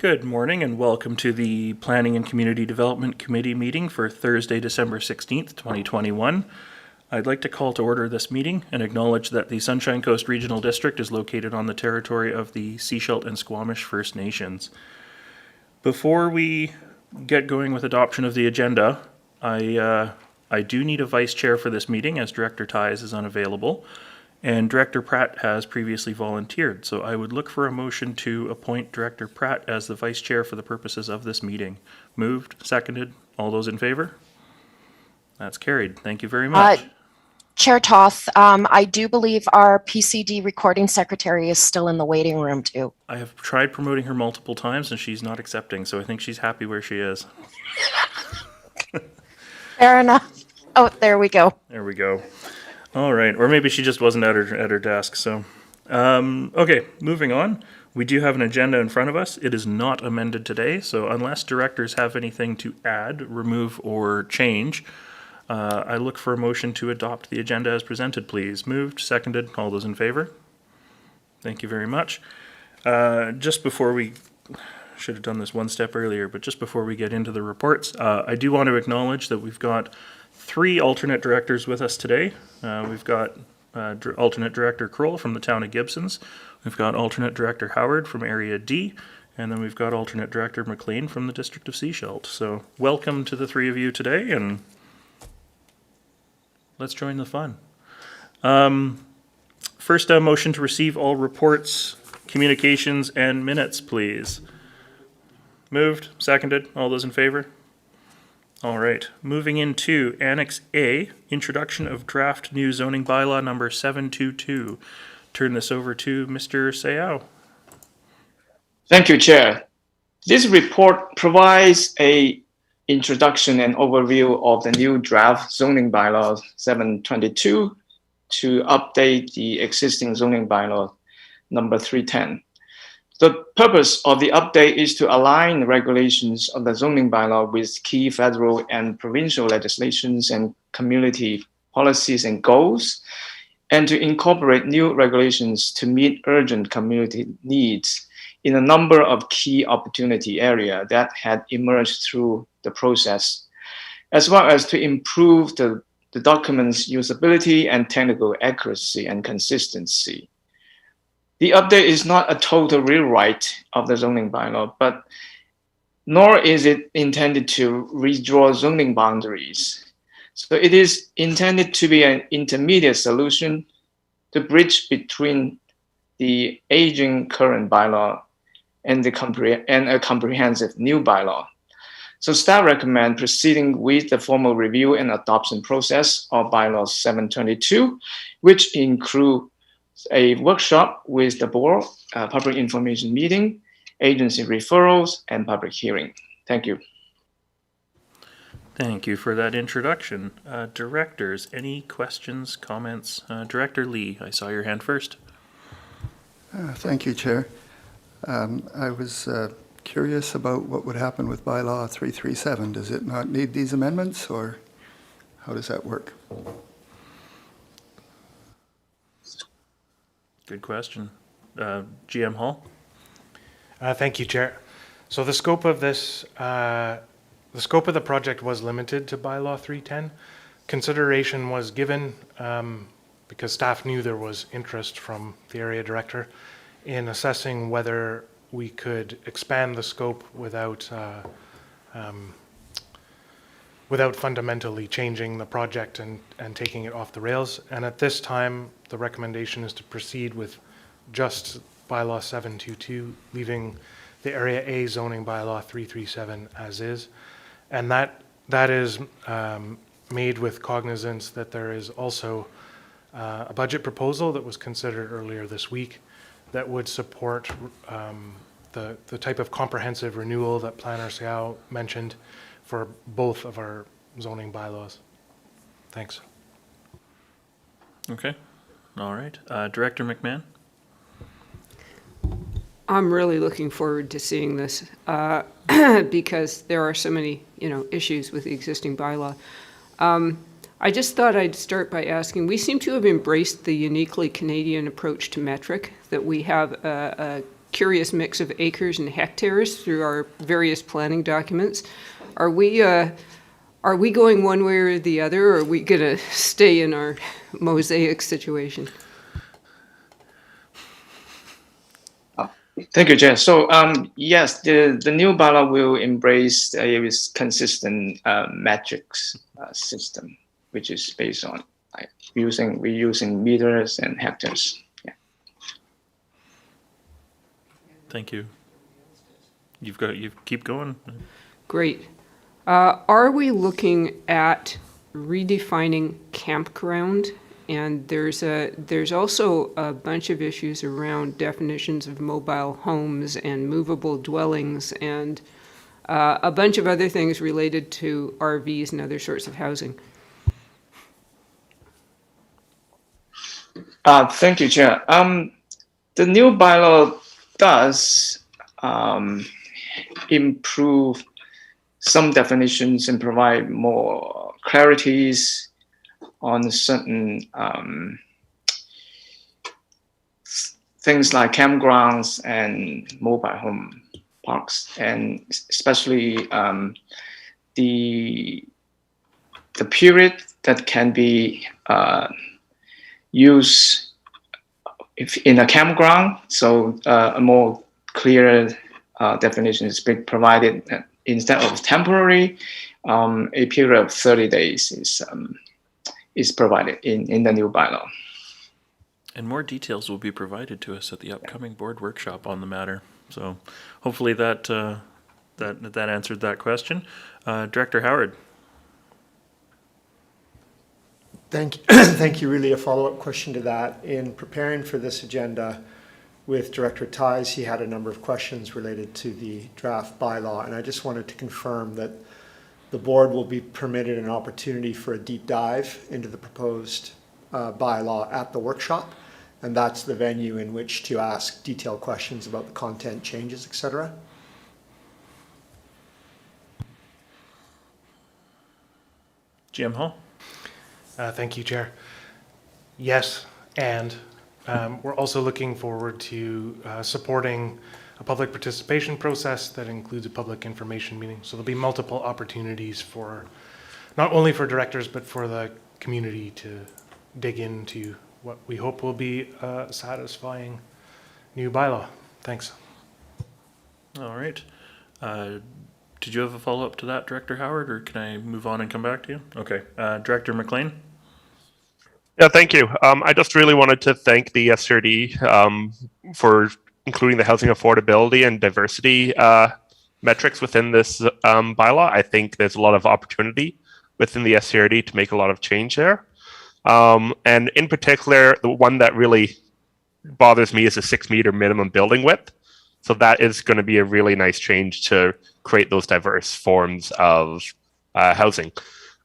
Good morning and welcome to the Planning and Community Development Committee meeting for Thursday, December 16th, 2021. I'd like to call to order this meeting and acknowledge that the Sunshine Coast Regional District is located on the territory of the Seashelt and Squamish First Nations. Before we get going with adoption of the agenda, I do need a vice chair for this meeting as Director Ties is unavailable. And Director Pratt has previously volunteered, so I would look for a motion to appoint Director Pratt as the Vice Chair for the purposes of this meeting. Moved, seconded, all those in favor? That's carried. Thank you very much. Chair Toth, I do believe our PCD recording secretary is still in the waiting room too. I have tried promoting her multiple times and she's not accepting, so I think she's happy where she is. Fair enough. Oh, there we go. There we go. All right, or maybe she just wasn't at her desk, so. Okay, moving on. We do have an agenda in front of us. It is not amended today, so unless directors have anything to add, remove, or change, I look for a motion to adopt the agenda as presented, please. Moved, seconded, all those in favor? Thank you very much. Just before we, should have done this one step earlier, but just before we get into the reports, I do want to acknowledge that we've got 3 alternate directors with us today. We've got alternate director Kroll from the town of Gibsons. We've got alternate director Howard from area D. And then we've got alternate director McLean from the district of Seashelt. So welcome to the 3 of you today and let's join the fun. First, a motion to receive all reports, communications, and minutes, please. Moved, seconded, all those in favor? All right, moving into Annex A, Introduction of Draft New Zoning Bylaw number 722. Turn this over to Mr. Sayao. Thank you, Chair. This report provides an introduction and overview of the new draft zoning bylaw 722 to update the existing zoning bylaw number 310. The purpose of the update is to align the regulations of the zoning bylaw with key federal and provincial legislations and community policies and goals, and to incorporate new regulations to meet urgent community needs in a number of key opportunity areas that had emerged through the process, as well as to improve the document's usability and technical accuracy and consistency. The update is not a total rewrite of the zoning bylaw, but nor is it intended to redraw zoning boundaries. So it is intended to be an intermediate solution to bridge between the aging current bylaw and a comprehensive new bylaw. So staff recommend proceeding with the formal review and adoption process of bylaw 722, which include a workshop with the board, public information meeting, agency referrals, and public hearing. Thank you. Thank you for that introduction. Directors, any questions, comments? Director Lee, I saw your hand first. Thank you, Chair. I was curious about what would happen with bylaw 337. Does it not need these amendments, or how does that work? Good question. GM Hall? Thank you, Chair. So the scope of this, the scope of the project was limited to bylaw 310. Consideration was given because staff knew there was interest from the area director in assessing whether we could expand the scope without fundamentally changing the project and taking it off the rails. And at this time, the recommendation is to proceed with just bylaw 722, leaving the area A zoning bylaw 337 as is. And that is made with cognizance that there is also a budget proposal that was considered earlier this week that would support the type of comprehensive renewal that Planner Xiao mentioned for both of our zoning bylaws. Thanks. Okay. All right. Director McMahon? I'm really looking forward to seeing this because there are so many, issues with the existing bylaw. I just thought I'd start by asking, we seem to have embraced the uniquely Canadian approach to metric, that we have a curious mix of acres and hectares through our various planning documents. Are we going one way or the other, or are we going to stay in our mosaic situation? Thank you, Chair. So yes, the new bylaw will embrace a consistent metrics system, which is based on we're using meters and hectares. Yeah. Thank you. You keep going. Great. Are we looking at redefining campground? And there's also a bunch of issues around definitions of mobile homes and movable dwellings and a bunch of other things related to RVs and other sorts of housing. Thank you, Chair. The new bylaw does improve some definitions and provide more clarities on certain things like campgrounds and mobile home parks, and especially the period that can be used if in a campground. So a more clear definition is being provided. Instead of temporary, a period of 30 days is provided in the new bylaw. And more details will be provided to us at the upcoming board workshop on the matter. So hopefully that answered that question. Director Howard. Thank you. Thank you. Really a follow-up question to that. In preparing for this agenda with Director Ties, he had a number of questions related to the draft bylaw, and I just wanted to confirm that the board will be permitted an opportunity for a deep dive into the proposed bylaw at the workshop, and that's the venue in which to ask detailed questions about the content changes, etc. GM Hall. Thank you, Chair. Yes, and we're also looking forward to supporting a public participation process that includes a public information meeting. So there'll be multiple opportunities for, not only for directors, but for the community to dig into what we hope will be a satisfying new bylaw. Thanks. All right. Did you have a follow-up to that, Director Howard, or can I move on and come back to you? Okay. Director McLean? Yeah, thank you. I just really wanted to thank the SRD for including the housing affordability and diversity metrics within this bylaw. I think there's a lot of opportunity within the SRD to make a lot of change there. And in particular, the one that really bothers me is a 6-meter minimum building width. So that is going to be a really nice change to create those diverse forms of housing.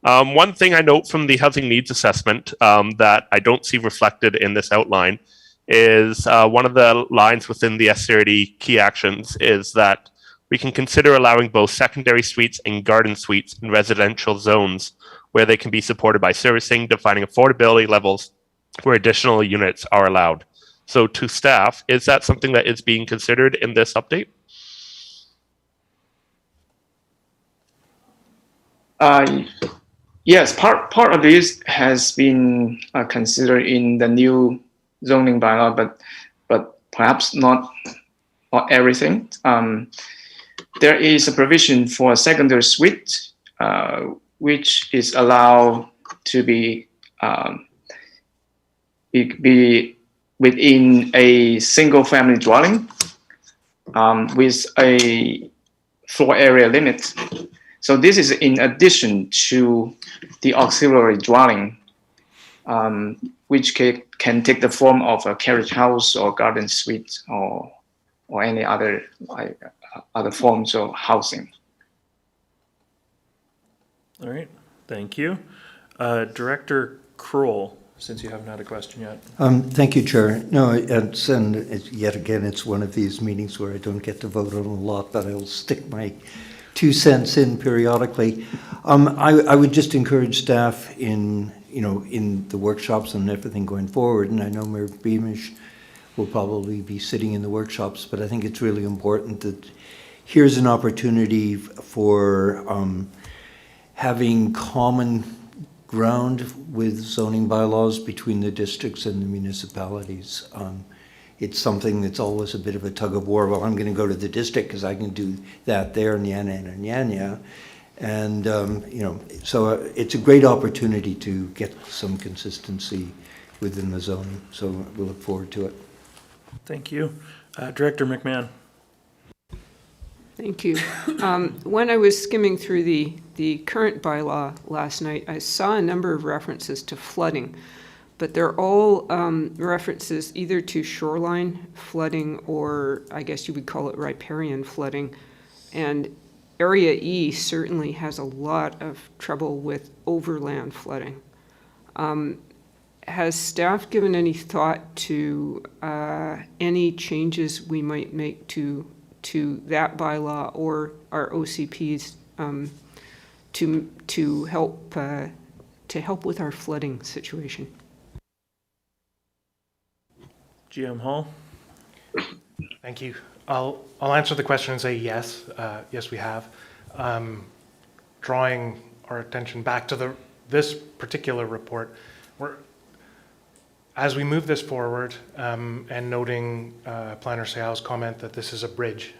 One thing I note from the housing needs assessment that I don't see reflected in this outline is one of the lines within the SRD key actions is that we can consider allowing both secondary suites and garden suites in residential zones where they can be supported by servicing, defining affordability levels where additional units are allowed. So to staff, is that something that is being considered in this update? Yes, part of this has been considered in the new zoning bylaw, but perhaps not everything. There is a provision for a secondary suite, which is allowed to be within a single-family dwelling with a floor area limit. So this is in addition to the auxiliary dwelling, which can take the form of a carriage house or garden suite or any other other forms of housing. All right. Thank you. Director Kroll, since you haven't had a question yet. Thank you, Chair. No, it's yet again, it's one of these meetings where I don't get to vote on a lot, but I'll stick my 2 cents in periodically. I would just encourage staff in the workshops and everything going forward, and I know Mayor Beamish will probably be sitting in the workshops, but I think it's really important that here's an opportunity for having common ground with zoning bylaws between the districts and the municipalities. It's something that's always a bit of a tug of war. Well, I'm going to go to the district because I can do that there, and yanya. And, so it's a great opportunity to get some consistency within the zoning. So we look forward to it. Thank you. Director McMahon. Thank you. When I was skimming through the current bylaw last night, I saw a number of references to flooding, but they're all references either to shoreline flooding or I guess you would call it riparian flooding. And Area E certainly has a lot of trouble with overland flooding. Has staff given any thought to any changes we might make to that bylaw or our OCPs to help with our flooding situation? GM Hall. Thank you. I'll answer the question and say yes. Yes, we have. Drawing our attention back to this particular report, as we move this forward, and noting Planner Sayal's comment that this is a bridge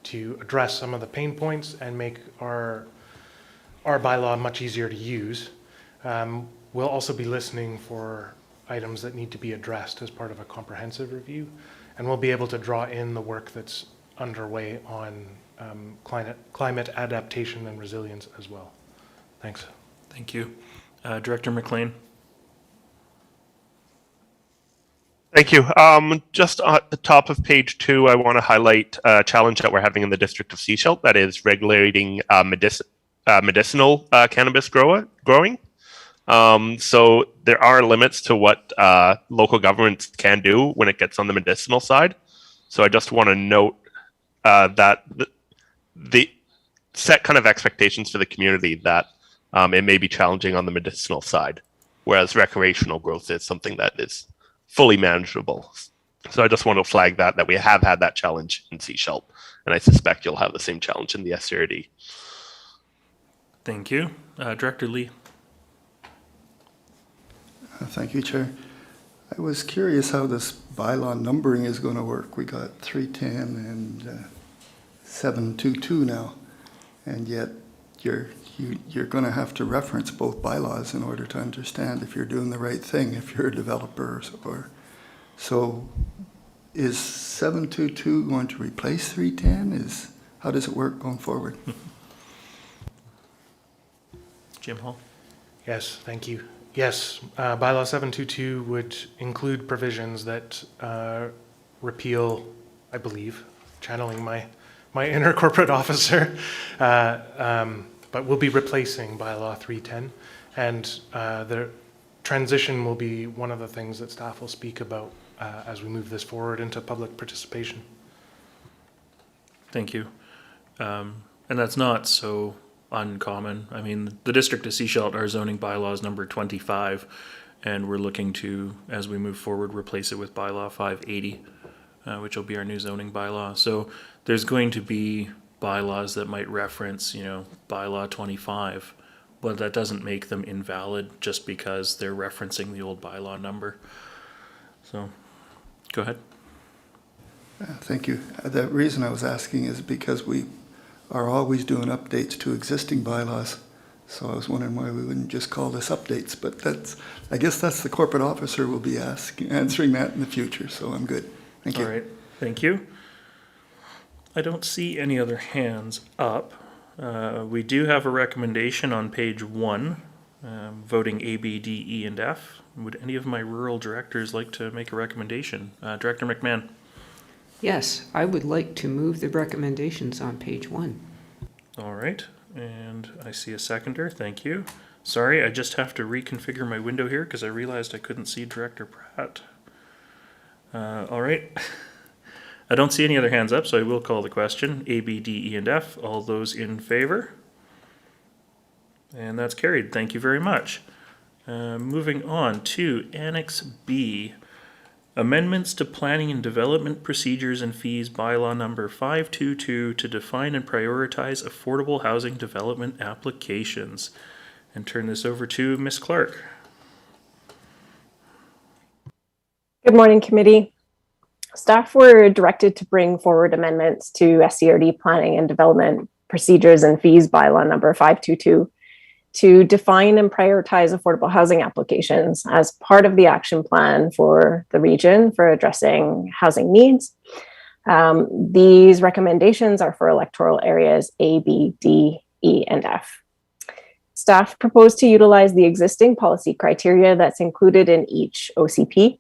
to address some of the pain points and make our bylaw much easier to use, we'll also be listening for items that need to be addressed as part of a comprehensive review, and we'll be able to draw in the work that's underway on climate adaptation and resilience as well. Thanks. Thank you. Director McLean. Thank you. Just at the top of page 2, I want to highlight a challenge that we're having in the District of Sechelt, that is regulating medicinal cannabis growing. So there are limits to what local governments can do when it gets on the medicinal side. So I just want to note that the set kind of expectations for the community that it may be challenging on the medicinal side, whereas recreational growth is something that is fully manageable. So I just want to flag that we have had that challenge in Sechelt, and I suspect you'll have the same challenge in the SCRD. Thank you. Director Lee. Thank you, Chair. I was curious how this bylaw numbering is going to work. We got 310 and 722 now, and yet you're going to have to reference both bylaws in order to understand if you're doing the right thing, if you're a developer or so. Is 722 going to replace 310? How does it work going forward? Jim Hall. Yes, thank you. Yes, Bylaw 722 would include provisions that repeal, I believe, channeling my inner corporate officer, but we'll be replacing Bylaw 310. And the transition will be one of the things that staff will speak about as we move this forward into public participation. Thank you. And that's not so uncommon. I mean, the District of Sechelt, our zoning bylaw is number 25, and we're looking to, as we move forward, replace it with bylaw 580, which will be our new zoning bylaw. So there's going to be bylaws that might reference, bylaw 25, but that doesn't make them invalid just because they're referencing the old bylaw number. So, go ahead. Thank you. The reason I was asking is because we are always doing updates to existing bylaws. So I was wondering why we wouldn't just call this updates, but I guess that's the corporate officer will be answering that in the future, so I'm good. Thank you. All right, thank you. I don't see any other hands up. We do have a recommendation on page 1, voting A, B, D, E, and F. Would any of my rural directors like to make a recommendation? Director McMahon. Yes, I would like to move the recommendations on page 1. All right, and I see a seconder. Thank you. Sorry, I just have to reconfigure my window here because I realized I couldn't see Director Pratt. All right. I don't see any other hands up, so I will call the question. A, B, D, E, and F. All those in favor? And that's carried. Thank you very much. Moving on to Annex B. Amendments to Planning and Development Procedures and Fees Bylaw Number 522 to define and prioritize affordable housing development applications. And turn this over to Ms. Clark. Good morning, committee. Staff were directed to bring forward amendments to SCRD Planning and Development Procedures and Fees Bylaw Number 522 to define and prioritize affordable housing applications as part of the action plan for the region for addressing housing needs. These recommendations are for electoral areas A, B, D, E, and F. Staff proposed to utilize the existing policy criteria that's included in each OCP.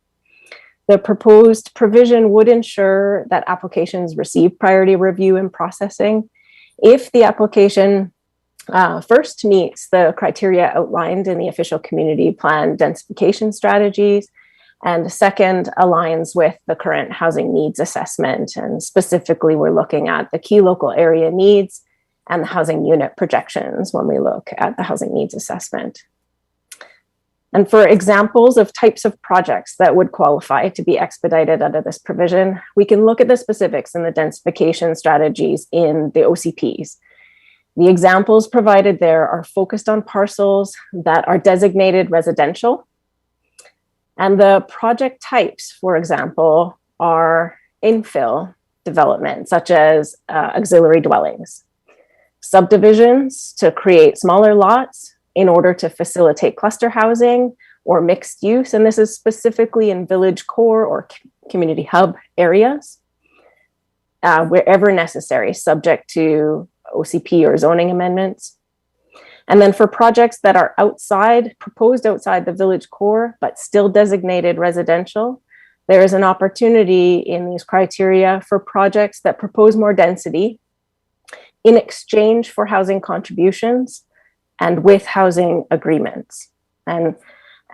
The proposed provision would ensure that applications receive priority review and processing if the application first meets the criteria outlined in the official community plan densification strategies, and second aligns with the current housing needs assessment. And specifically, we're looking at the key local area needs and the housing unit projections when we look at the housing needs assessment. And for examples of types of projects that would qualify to be expedited under this provision, we can look at the specifics in the densification strategies in the OCPs. The examples provided there are focused on parcels that are designated residential. And the project types, for example, are infill development, such as auxiliary dwellings, subdivisions to create smaller lots in order to facilitate cluster housing or mixed use. And this is specifically in village core or community hub areas, wherever necessary, subject to OCP or zoning amendments. And then for projects that are proposed outside the village core, but still designated residential, there is an opportunity in these criteria for projects that propose more density in exchange for housing contributions and with housing agreements. And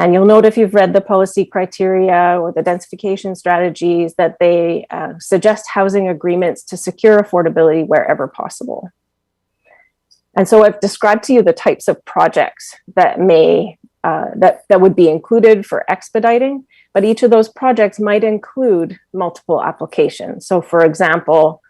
you'll note if you've read the policy criteria or the densification strategies that they suggest housing agreements to secure affordability wherever possible. And so I've described to you the types of projects that that would be included for expediting, but each of those projects might include multiple applications. So for example,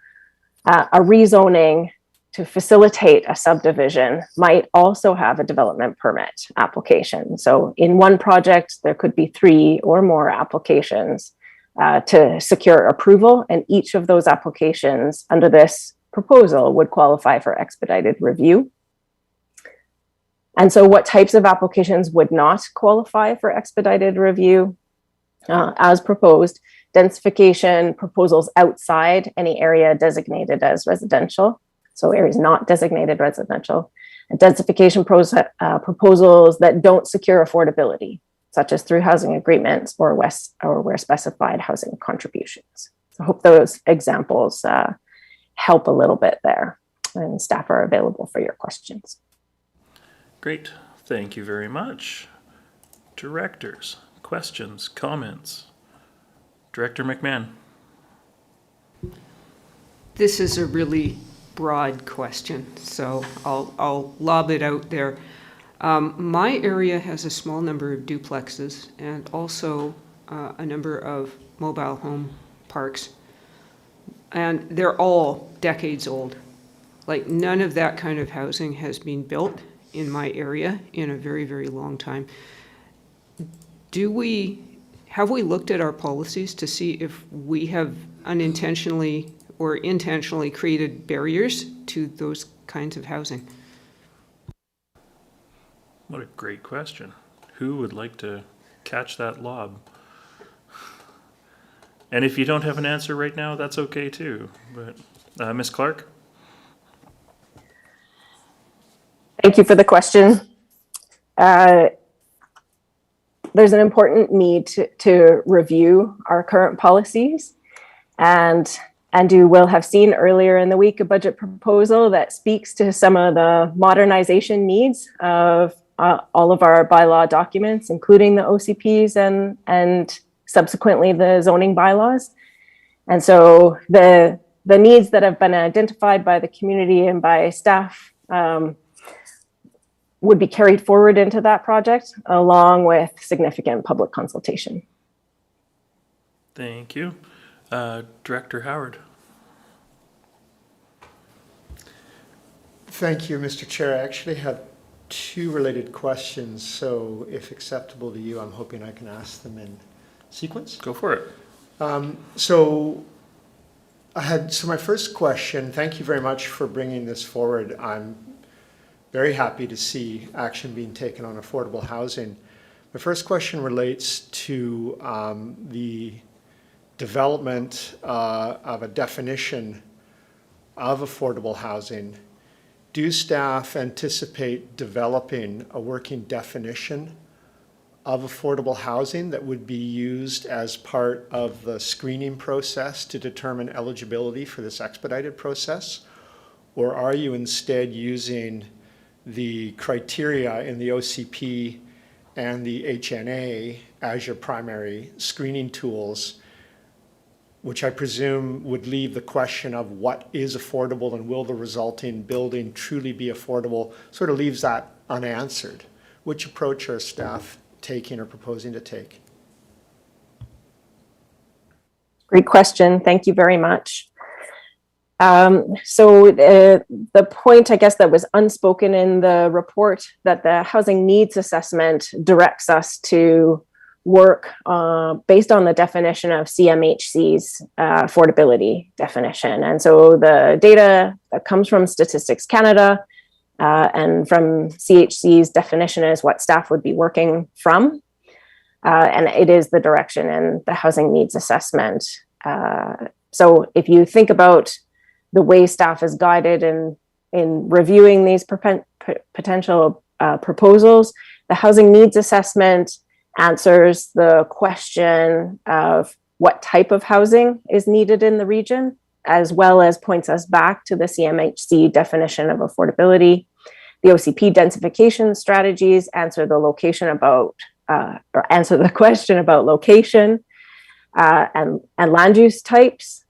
a rezoning to facilitate a subdivision might also have a development permit application. So in one project, there could be 3 or more applications to secure approval, and each of those applications under this proposal would qualify for expedited review. And so what types of applications would not qualify for expedited review? As proposed, densification proposals outside any area designated as residential, so areas not designated residential, and densification proposals that don't secure affordability, such as through housing agreements or where specified housing contributions. I hope those examples help a little bit there, and staff are available for your questions. Great, thank you very much. Directors, questions, comments? Director McMahon. This is a really broad question, so I'll lob it out there. My area has a small number of duplexes and also a number of mobile home parks. And they're all decades old. Like, none of that kind of housing has been built in my area in a very, very long time. Have we looked at our policies to see if we have unintentionally or intentionally created barriers to those kinds of housing? What a great question. Who would like to catch that lob? And if you don't have an answer right now, that's okay too. But Ms. Clark? Thank you for the question. There's an important need to review our current policies, and you will have seen earlier in the week a budget proposal that speaks to some of the modernization needs of all of our bylaw documents, including the OCPs and subsequently the zoning bylaws. And so the needs that have been identified by the community and by staff would be carried forward into that project, along with significant public consultation. Thank you. Director Howard. Thank you, Mr. Chair. I actually have two related questions, so if acceptable to you, I'm hoping I can ask them in sequence. Go for it. So my first question, thank you very much for bringing this forward. I'm very happy to see action being taken on affordable housing. My first question relates to the development of a definition of affordable housing. Do staff anticipate developing a working definition of affordable housing that would be used as part of the screening process to determine eligibility for this expedited process? Or are you instead using the criteria in the OCP and the HNA as your primary screening tools, which I presume would leave the question of what is affordable and will the resulting building truly be affordable, sort of leaves that unanswered. Which approach are staff taking or proposing to take? Great question. Thank you very much. So the point, I guess, that was unspoken in the report, that the housing needs assessment directs us to work based on the definition of CMHC's affordability definition. And so the data that comes from Statistics Canada and from CHC's definition is what staff would be working from. And it is the direction in the housing needs assessment. So if you think about the way staff is guided in reviewing these potential proposals, the housing needs assessment answers the question of what type of housing is needed in the region, as well as points us back to the CMHC definition of affordability. The OCP densification strategies answer the question about location and land use types.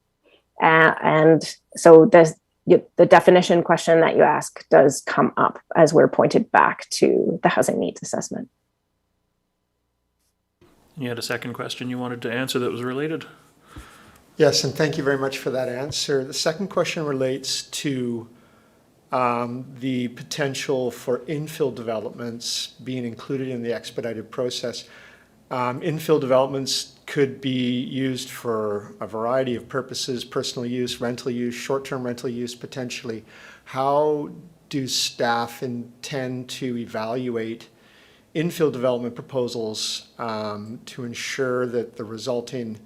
And so the definition question that you ask does come up as we're pointed back to the housing needs assessment. You had a second question you wanted to answer that was related? Yes, and thank you very much for that answer. The second question relates to the potential for infill developments being included in the expedited process. Infill developments could be used for a variety of purposes: personal use, rental use, short-term rental use, potentially. How do staff intend to evaluate infill development proposals to ensure that the resulting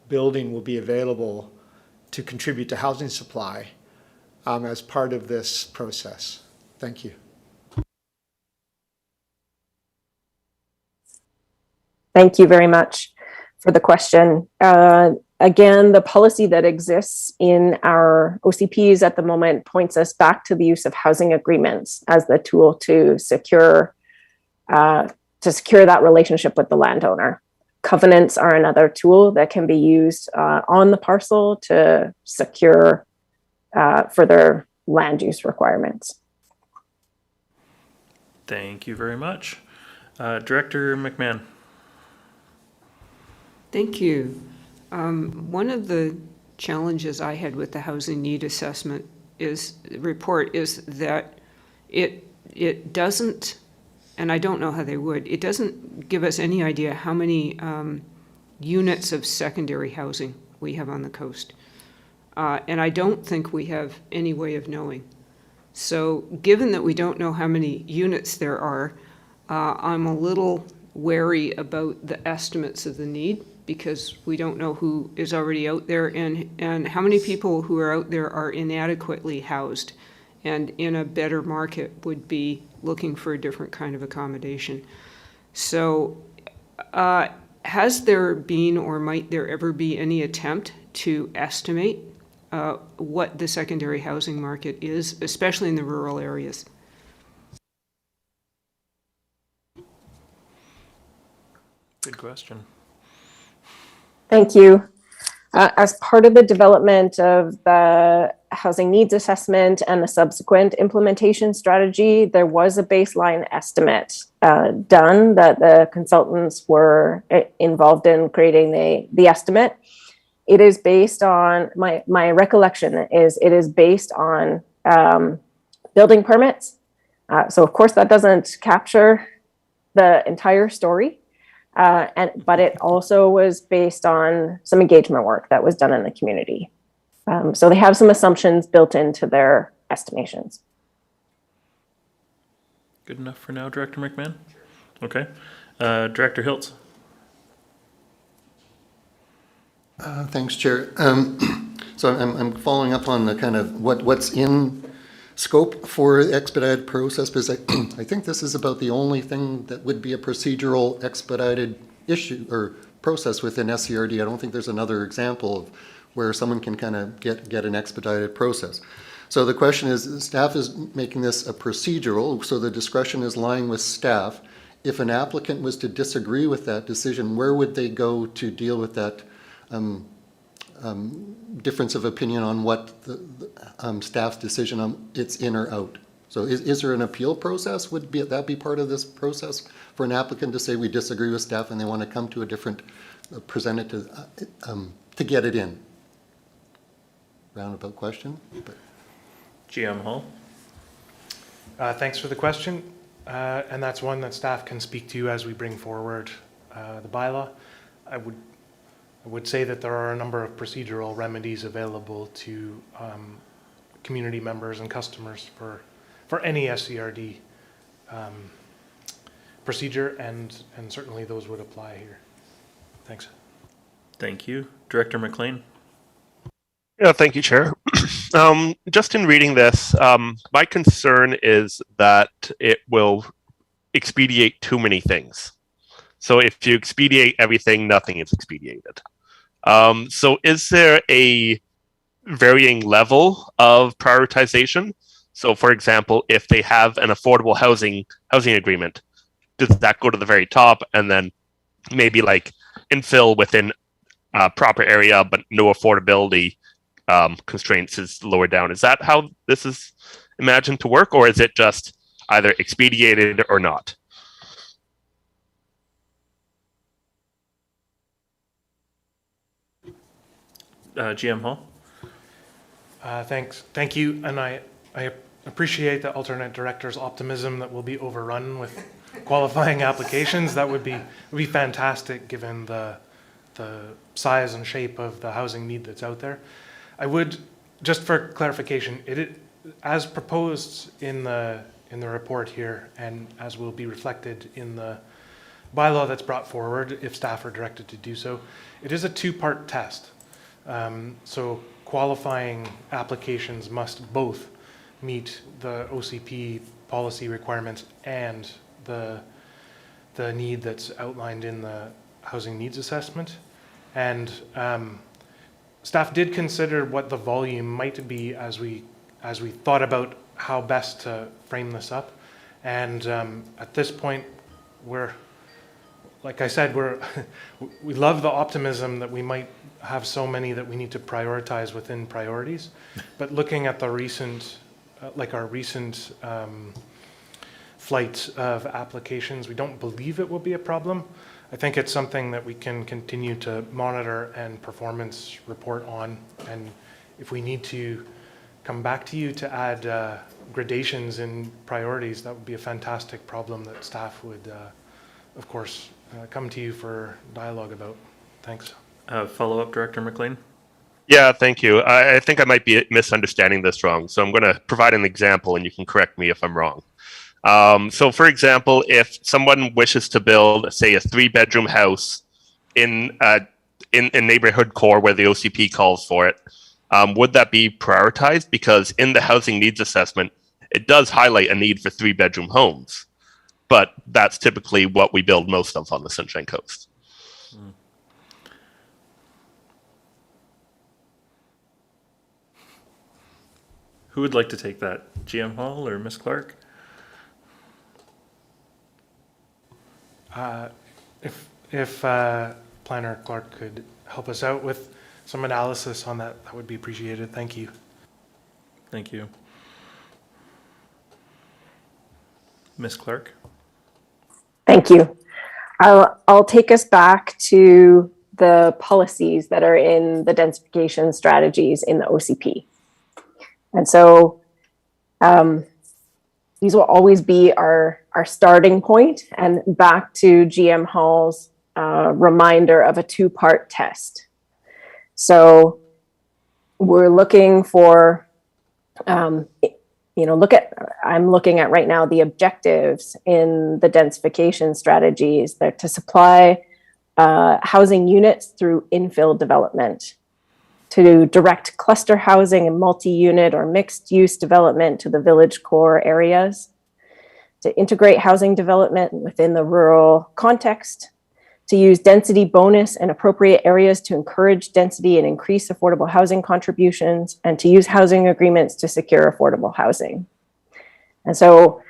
building will be available to contribute to housing supply as part of this process? Thank you. Thank you very much for the question. Again, the policy that exists in our OCPs at the moment points us back to the use of housing agreements as the tool to secure that relationship with the landowner. Covenants are another tool that can be used on the parcel to secure further land use requirements. Thank you very much. Director McMahon. Thank you. One of the challenges I had with the housing need assessment report is that it doesn't, and I don't know how they would, it doesn't give us any idea how many units of secondary housing we have on the coast. And I don't think we have any way of knowing. So given that we don't know how many units there are, I'm a little wary about the estimates of the need, because we don't know who is already out there and how many people who are out there are inadequately housed and in a better market would be looking for a different kind of accommodation. So has there been, or might there ever be, any attempt to estimate what the secondary housing market is, especially in the rural areas? Good question. Thank you. As part of the development of the housing needs assessment and the subsequent implementation strategy, there was a baseline estimate done that the consultants were involved in creating the estimate. It is based on, my recollection is it is based on building permits. So of course that doesn't capture the entire story. But it also was based on some engagement work that was done in the community. So they have some assumptions built into their estimations. Good enough for now, Director McMahon? Okay. Director Hiltz? Thanks, Chair. So I'm following up on the kind of what's in scope for the expedited process, because I think this is about the only thing that would be a procedural expedited issue or process within SCRD. I don't think there's another example of where someone can kind of get an expedited process. So the question is, staff is making this a procedural, so the discretion is lying with staff. If an applicant was to disagree with that decision, where would they go to deal with that difference of opinion on what the staff's decision on it's in or out? So is there an appeal process? Would that be part of this process for an applicant to say we disagree with staff and they want to come to a different, present it to get it in? Roundabout question. But. GM Hall? Thanks for the question. And that's one that staff can speak to as we bring forward the bylaw. I would say that there are a number of procedural remedies available to community members and customers for any SCRD procedure, and certainly those would apply here. Thanks. Thank you. Director McLean? Yeah, thank you, Chair. Just in reading this, my concern is that it will expedite too many things. So if you expedite everything, nothing is expedited. So is there a varying level of prioritization? So for example, if they have an affordable housing agreement, does that go to the very top and then maybe like infill within a proper area, but no affordability constraints is lower down? Is that how this is imagined to work, or is it just either expedited or not? GM Hall? Thanks. Thank you. And I appreciate the alternate director's optimism that we'll be overrun with qualifying applications. That would be fantastic given the size and shape of the housing need that's out there. I would, just for clarification, as proposed in the report here, and as will be reflected in the bylaw that's brought forward, if staff are directed to do so, it is a two-part test. So qualifying applications must both meet the OCP policy requirements and the need that's outlined in the housing needs assessment. And staff did consider what the volume might be as we thought about how best to frame this up. And at this point, like I said, we love the optimism that we might have so many that we need to prioritize within priorities. But looking at the recent, our recent flight of applications, we don't believe it will be a problem. I think it's something that we can continue to monitor and performance report on. And if we need to come back to you to add gradations in priorities, that would be a fantastic problem that staff would, of course, come to you for dialogue about. Thanks. Follow-up, Director McLean? Yeah, thank you. I think I might be misunderstanding this wrong. So I'm going to provide an example and you can correct me if I'm wrong. So for example, if someone wishes to build, say, a 3-bedroom house in neighborhood core where the OCP calls for it, would that be prioritized? Because in the housing needs assessment, it does highlight a need for 3-bedroom homes, but that's typically what we build most of on the Sunshine Coast. Who would like to take that? GM Hall or Ms. Clark? If Planner Clark could help us out with some analysis on that, that would be appreciated. Thank you. Thank you. Ms. Clark? Thank you. I'll take us back to the policies that are in the densification strategies in the OCP. And so these will always be our starting point, and back to GM Hall's reminder of a two-part test. So we're looking for, I'm looking at right now the objectives in the densification strategies. They're to supply housing units through infill development, to direct cluster housing and multi-unit or mixed-use development to the village core areas, to integrate housing development within the rural context, to use density bonus in appropriate areas to encourage density and increase affordable housing contributions, and to use housing agreements to secure affordable housing. And so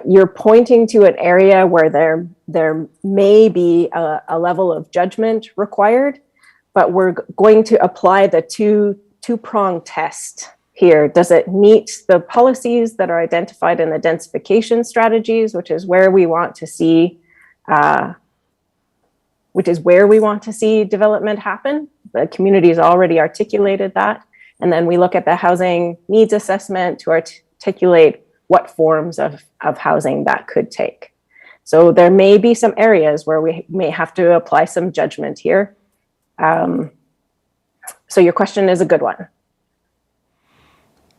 you're pointing to an area where there may be a level of judgment required, but we're going to apply the two-prong test here. Does it meet the policies that are identified in the densification strategies, which is where we want to see development happen? The community has already articulated that. And then we look at the housing needs assessment to articulate what forms of housing that could take. So there may be some areas where we may have to apply some judgment here. So your question is a good one.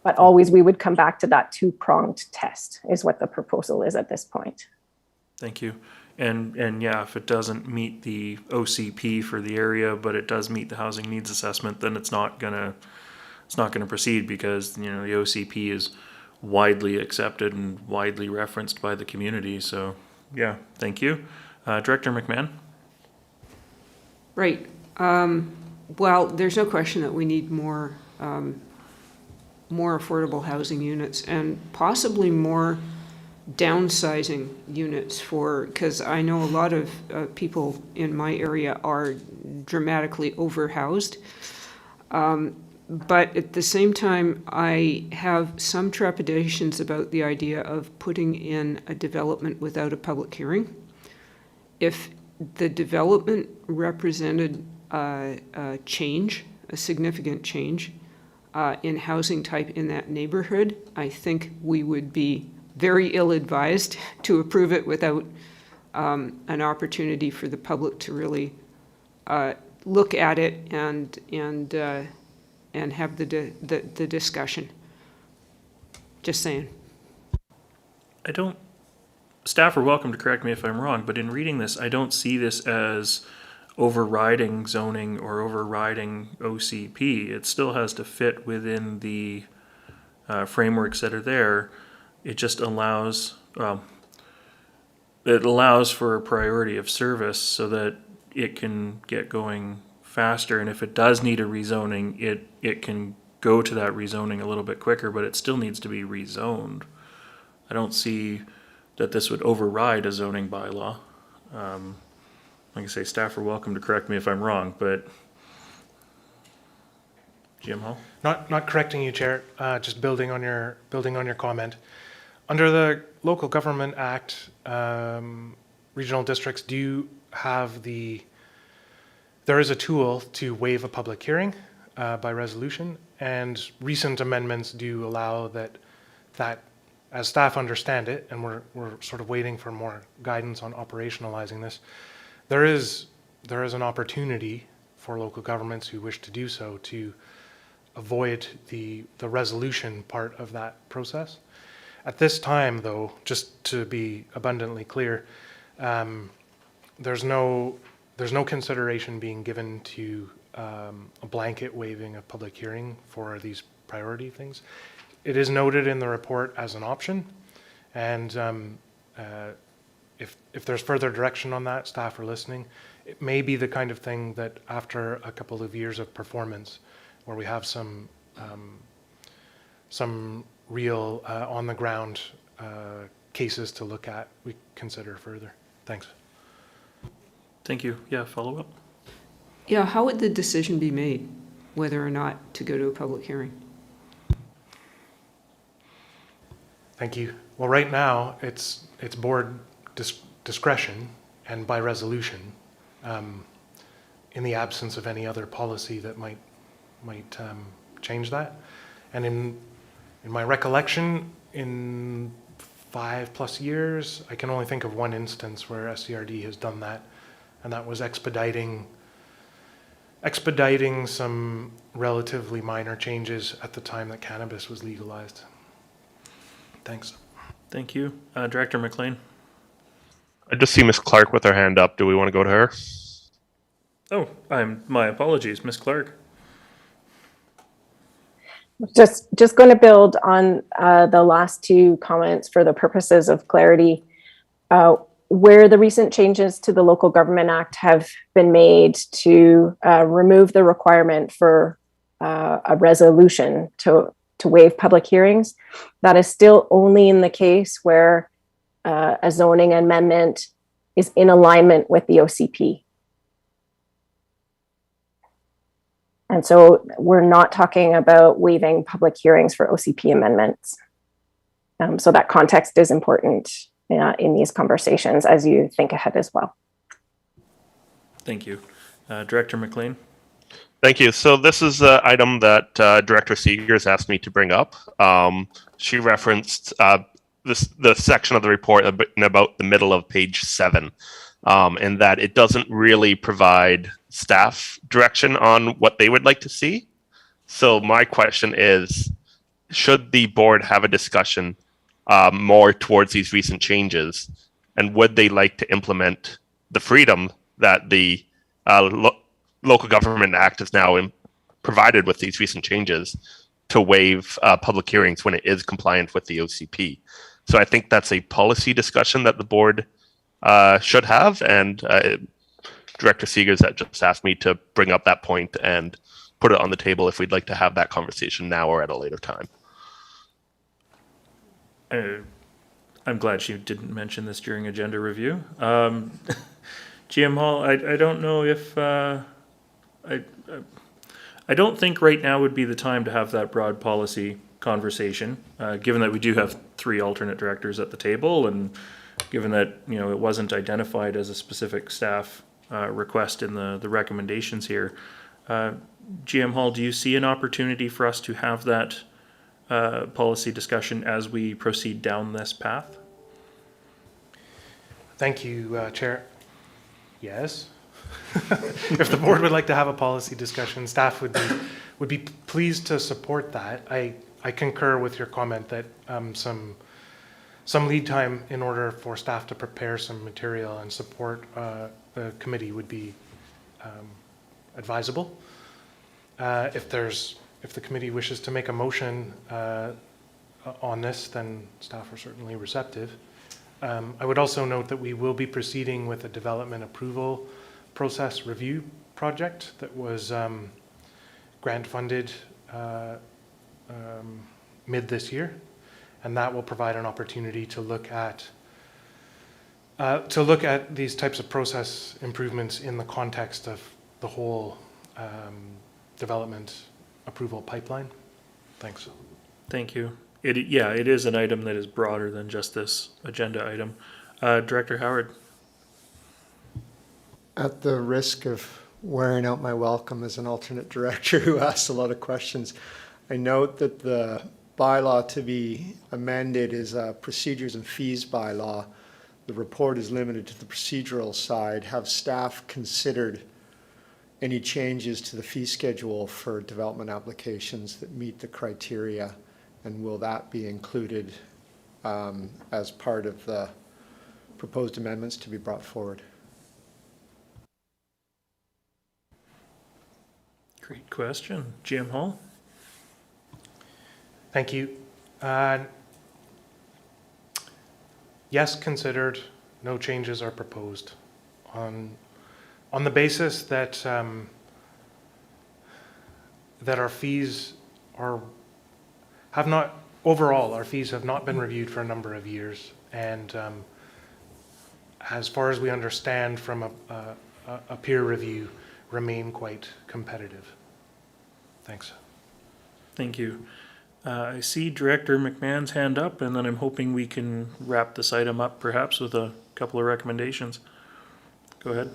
But always we would come back to that two-pronged test is what the proposal is at this point. Thank you. And yeah, if it doesn't meet the OCP for the area, but it does meet the housing needs assessment, then it's not gonna proceed because, the OCP is widely accepted and widely referenced by the community. So yeah, thank you. Director McMahon? Right. Well, there's no question that we need more affordable housing units and possibly more downsizing units because I know a lot of people in my area are dramatically overhoused. But at the same time, I have some trepidations about the idea of putting in a development without a public hearing. If the development represented a significant change in housing type in that neighborhood, I think we would be very ill-advised to approve it without an opportunity for the public to really look at it and have the discussion. Just saying. Staff are welcome to correct me if I'm wrong, but in reading this, I don't see this as overriding zoning or overriding OCP. It still has to fit within the frameworks that are there. It just allows for a priority of service so that it can get going faster. And if it does need a rezoning, it can go to that rezoning a little bit quicker, but it still needs to be rezoned. I don't see that this would override a zoning bylaw. Like I say, staff are welcome to correct me if I'm wrong, but Jim Hall? Not correcting you, Chair, just building on your comment. Under the Local Government Act, regional districts do have there is a tool to waive a public hearing by resolution, and recent amendments do allow that, as staff understand it, and we're sort of waiting for more guidance on operationalizing this, there is an opportunity for local governments who wish to do so to avoid the resolution part of that process. At this time, though, just to be abundantly clear, there's no consideration being given to a blanket waiving of public hearing for these priority things. It is noted in the report as an option, and if there's further direction on that, staff are listening. It may be the kind of thing that after a couple of years of performance, where we have some real on the ground cases to look at, we consider further. Thanks. Thank you. Yeah, follow up? Yeah, how would the decision be made whether or not to go to a public hearing? Thank you. Well, right now, it's board discretion and by resolution, in the absence of any other policy that might change that. And in my recollection, in 5+ years, I can only think of one instance where SCRD has done that, and that was expediting some relatively minor changes at the time that cannabis was legalized. Thanks. Thank you. Director McLean. I just see Miss Clark with her hand up. Do we want to go to her? Oh, my apologies, Miss Clark. Just going to build on the last two comments for the purposes of clarity. Where the recent changes to the Local Government Act have been made to remove the requirement for a resolution to waive public hearings, that is still only in the case where a zoning amendment is in alignment with the OCP. And so we're not talking about waiving public hearings for OCP amendments. So that context is important in these conversations as you think ahead as well. Thank you. Director McLean. Thank you. So this is an item that Director Seegers asked me to bring up. She referenced the section of the report in about the middle of page 7, and that it doesn't really provide staff direction on what they would like to see. So my question is, should the board have a discussion more towards these recent changes, and would they like to implement the freedom that the Local Government Act is now provided with these recent changes to waive public hearings when it is compliant with the OCP? So I think that's a policy discussion that the board should have, and Director Seegers just asked me to bring up that point and put it on the table if we'd like to have that conversation now or at a later time. I'm glad she didn't mention this during agenda review. GM Hall, I don't know if I don't think right now would be the time to have that broad policy conversation, given that we do have 3 alternate directors at the table, and given that it wasn't identified as a specific staff request in the recommendations here. GM Hall, do you see an opportunity for us to have that policy discussion as we proceed down this path? Thank you, Chair. Yes. If the board would like to have a policy discussion, staff would be pleased to support that. I concur with your comment that some lead time in order for staff to prepare some material and support the committee would be advisable. If the committee wishes to make a motion on this, then staff are certainly receptive. I would also note that we will be proceeding with a development approval process review project that was grant funded mid this year, and that will provide an opportunity to look at these types of process improvements in the context of the whole development approval pipeline. Thanks. Thank you. It is an item that is broader than just this agenda item. Director Howard. At the risk of wearing out my welcome as an alternate director who asked a lot of questions, I note that the bylaw to be amended is a procedures and fees bylaw. The report is limited to the procedural side. Have staff considered any changes to the fee schedule for development applications that meet the criteria? And will that be included as part of the proposed amendments to be brought forward? Great question. GM Hall? Thank you. Yes, considered. No changes are proposed. On the basis that that our fees have not been reviewed for a number of years, and as far as we understand from a peer review, remain quite competitive. Thanks. Thank you. I see Director McMahon's hand up, and then I'm hoping we can wrap this item up perhaps with a couple of recommendations. Go ahead.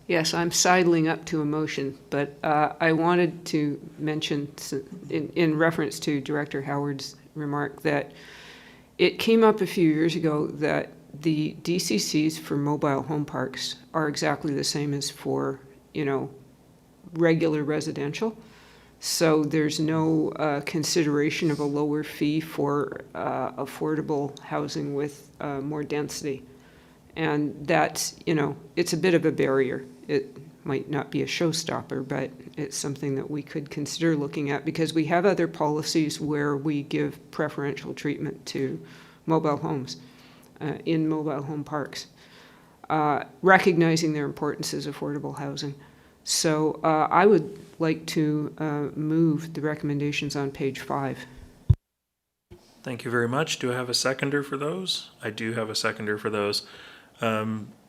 Yes, I'm sidling up to a motion, but I wanted to mention, in reference to Director Howard's remark, that it came up a few years ago that the DCCs for mobile home parks are exactly the same as for, regular residential. So there's no consideration of a lower fee for affordable housing with more density. And that's, it's a bit of a barrier. It might not be a showstopper, but it's something that we could consider looking at, because we have other policies where we give preferential treatment to mobile homes in mobile home parks, recognizing their importance as affordable housing. So I would like to move the recommendations on page 5. Thank you very much. Do I have a seconder for those? I do have a seconder for those.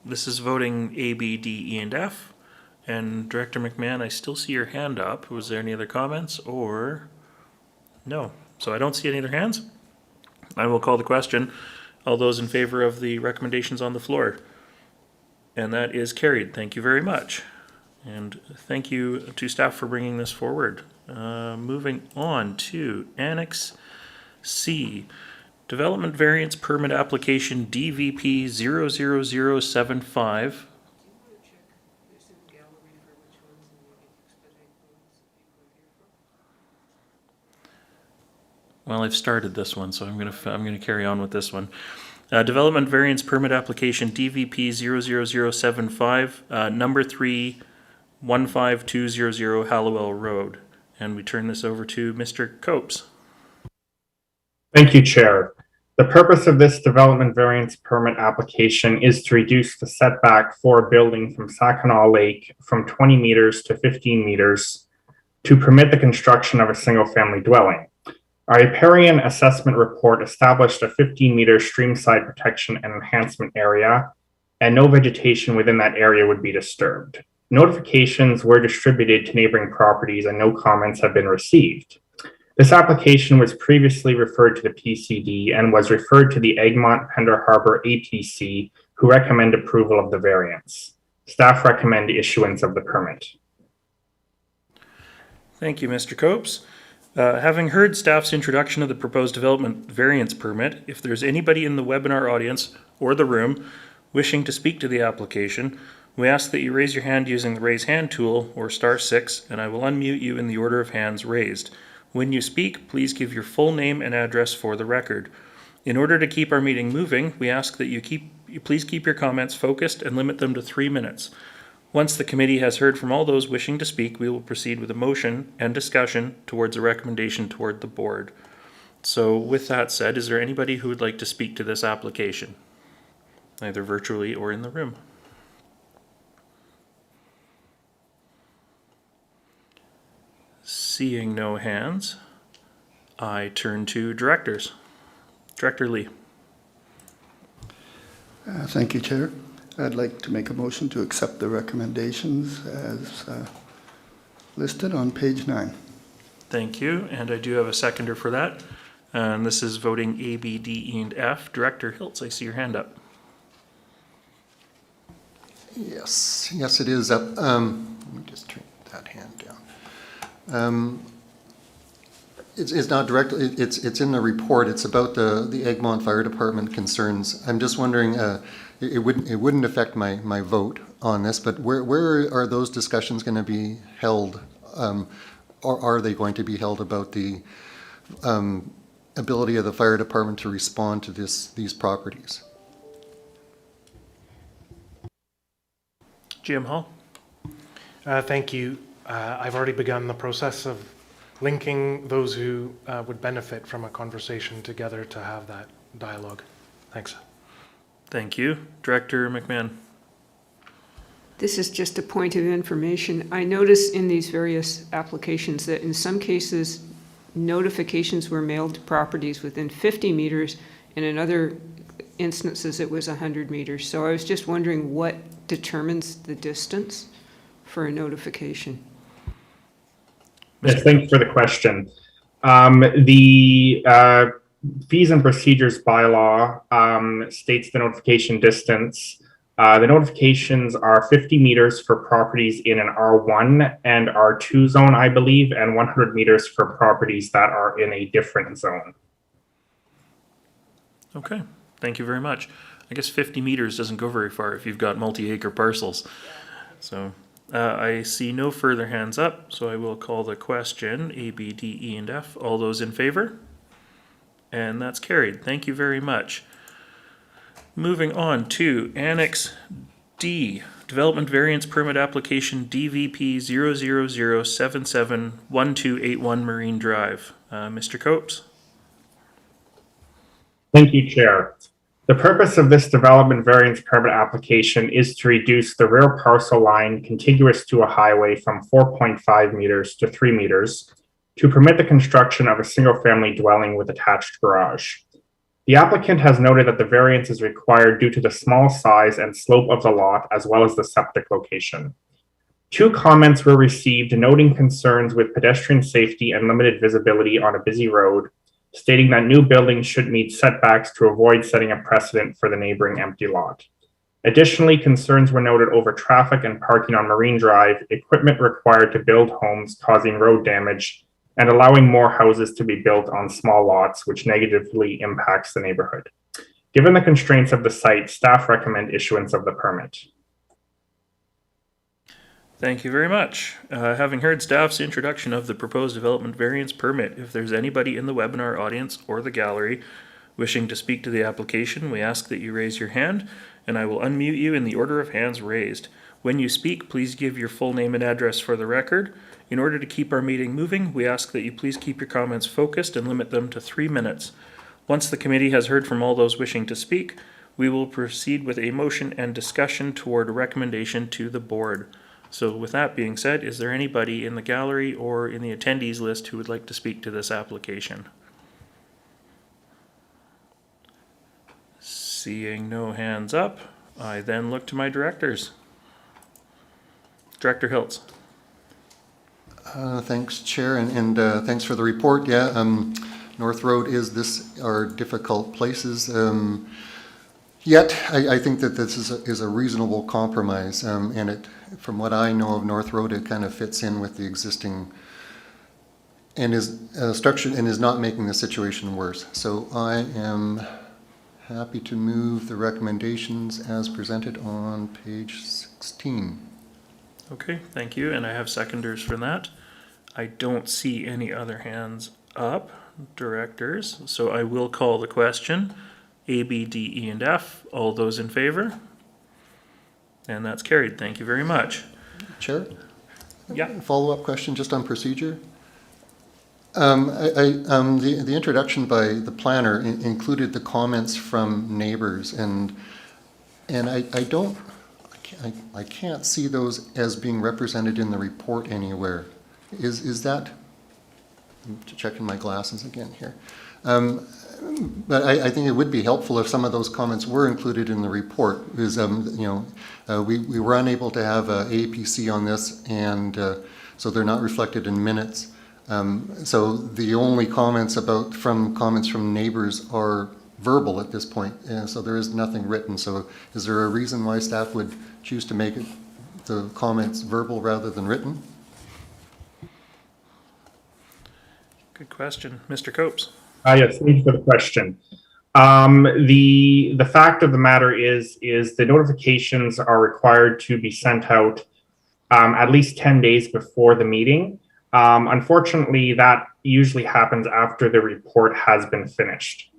This is voting A, B, D, E, and F. And Director McMahon, I still see your hand up. Was there any other comments or no? So I don't see any other hands. I will call the question. All those in favor of the recommendations on the floor? And that is carried. Thank you very much. And thank you to staff for bringing this forward. Moving on to Annex C. Development Variance Permit Application DVP 00075. Well, I've started this one, so I'm gonna carry on with this one. Development Variance Permit Application DVP 00075, number 3, 15200 Hallowell Road. And we turn this over to Mr. Copes. Thank you, Chair. The purpose of this development variance permit application is to reduce the setback for a building from Sackanaw Lake from 20 meters to 15 meters to permit the construction of a single-family dwelling. Our riparian assessment report established a 15-meter streamside protection and enhancement area, and no vegetation within that area would be disturbed. Notifications were distributed to neighboring properties and no comments have been received. This application was previously referred to the PCD and was referred to the Egmont-Pender Harbor APC, who recommend approval of the variance. Staff recommend issuance of the permit. Thank you, Mr. Copes. Having heard staff's introduction of the proposed development variance permit, if there's anybody in the webinar audience or the room wishing to speak to the application, we ask that you raise your hand using the raise hand tool or *6, and I will unmute you in the order of hands raised. When you speak, please give your full name and address for the record. In order to keep our meeting moving, we ask that you please keep your comments focused and limit them to 3 minutes. Once the committee has heard from all those wishing to speak, we will proceed with a motion and discussion towards a recommendation toward the board. So with that said, is there anybody who would like to speak to this application, either virtually or in the room? Seeing no hands, I turn to directors. Director Lee. Thank you, Chair. I'd like to make a motion to accept the recommendations as listed on page 9. Thank you, and I do have a seconder for that. And this is voting A, B, D, E, and F. Director Hiltz, I see your hand up. Yes, it is up. Let me just turn that hand down. It's not directly. It's in the report. It's about the Egmont Fire Department concerns. I'm just wondering. It wouldn't affect my vote on this, but where are those discussions going to be held, or are they going to be held about the ability of the fire department to respond to these properties? Jim Hall. Thank you. I've already begun the process of linking those who would benefit from a conversation together to have that dialogue. Thanks. Thank you. Director McMahon. This is just a point of information. I notice in these various applications that in some cases, notifications were mailed to properties within 50 meters, and in other instances, it was 100 meters. So I was just wondering what determines the distance for a notification. Yes, thanks for the question. The fees and procedures bylaw states the notification distance. The notifications are 50 meters for properties in an R1 and R2 zone, I believe, and 100 meters for properties that are in a different zone. Okay, thank you very much. I guess 50 meters doesn't go very far if you've got multi-acre parcels. So I see no further hands up, so I will call the question A, B, D, E, and F. All those in favor? And that's carried. Thank you very much. Moving on to Annex D, Development Variance Permit Application DVP 000771281 Marine Drive. Mr. Copes? Thank you, Chair. The purpose of this development variance permit application is to reduce the rear parcel line contiguous to a highway from 4.5 meters to 3 meters to permit the construction of a single-family dwelling with attached garage. The applicant has noted that the variance is required due to the small size and slope of the lot, as well as the septic location. 2 comments were received noting concerns with pedestrian safety and limited visibility on a busy road, stating that new buildings should meet setbacks to avoid setting a precedent for the neighboring empty lot. Additionally, concerns were noted over traffic and parking on Marine Drive, equipment required to build homes causing road damage, and allowing more houses to be built on small lots, which negatively impacts the neighborhood. Given the constraints of the site, staff recommend issuance of the permit. Thank you very much. Having heard staff's introduction of the proposed development variance permit, if there's anybody in the webinar audience or the gallery wishing to speak to the application, we ask that you raise your hand, and I will unmute you in the order of hands raised. When you speak, please give your full name and address for the record. In order to keep our meeting moving, we ask that you please keep your comments focused and limit them to 3 minutes. Once the committee has heard from all those wishing to speak, we will proceed with a motion and discussion toward a recommendation to the board. So with that being said, is there anybody in the gallery or in the attendees list who would like to speak to this application? Seeing no hands up, I then look to my directors. Director Hiltz. Thanks, Chair, and thanks for the report. Yeah, North Road are difficult places. Yet, I think that this is a reasonable compromise, and it, from what I know of North Road, it kind of fits in with the existing and is structured and is not making the situation worse. So I am happy to move the recommendations as presented on page 16. Okay, thank you, and I have seconders for that. I don't see any other hands up, directors, so I will call the question. A, B, D, E, and F. All those in favor? And that's carried. Thank you very much. Chair? Yeah. Follow-up question just on procedure. The introduction by the planner included the comments from neighbors, and I can't see those as being represented in the report anywhere. Is that? I'm checking my glasses again here. But I think it would be helpful if some of those comments were included in the report, because we were unable to have APC on this, and so they're not reflected in minutes. So the only comments from neighbors are verbal at this point, and so there is nothing written. So is there a reason why staff would choose to make the comments verbal rather than written? Good question. Mr. Copes. Yes, thank you for the question. The fact of the matter is the notifications are required to be sent out at least 10 days before the meeting. Unfortunately, that usually happens after the report has been finished.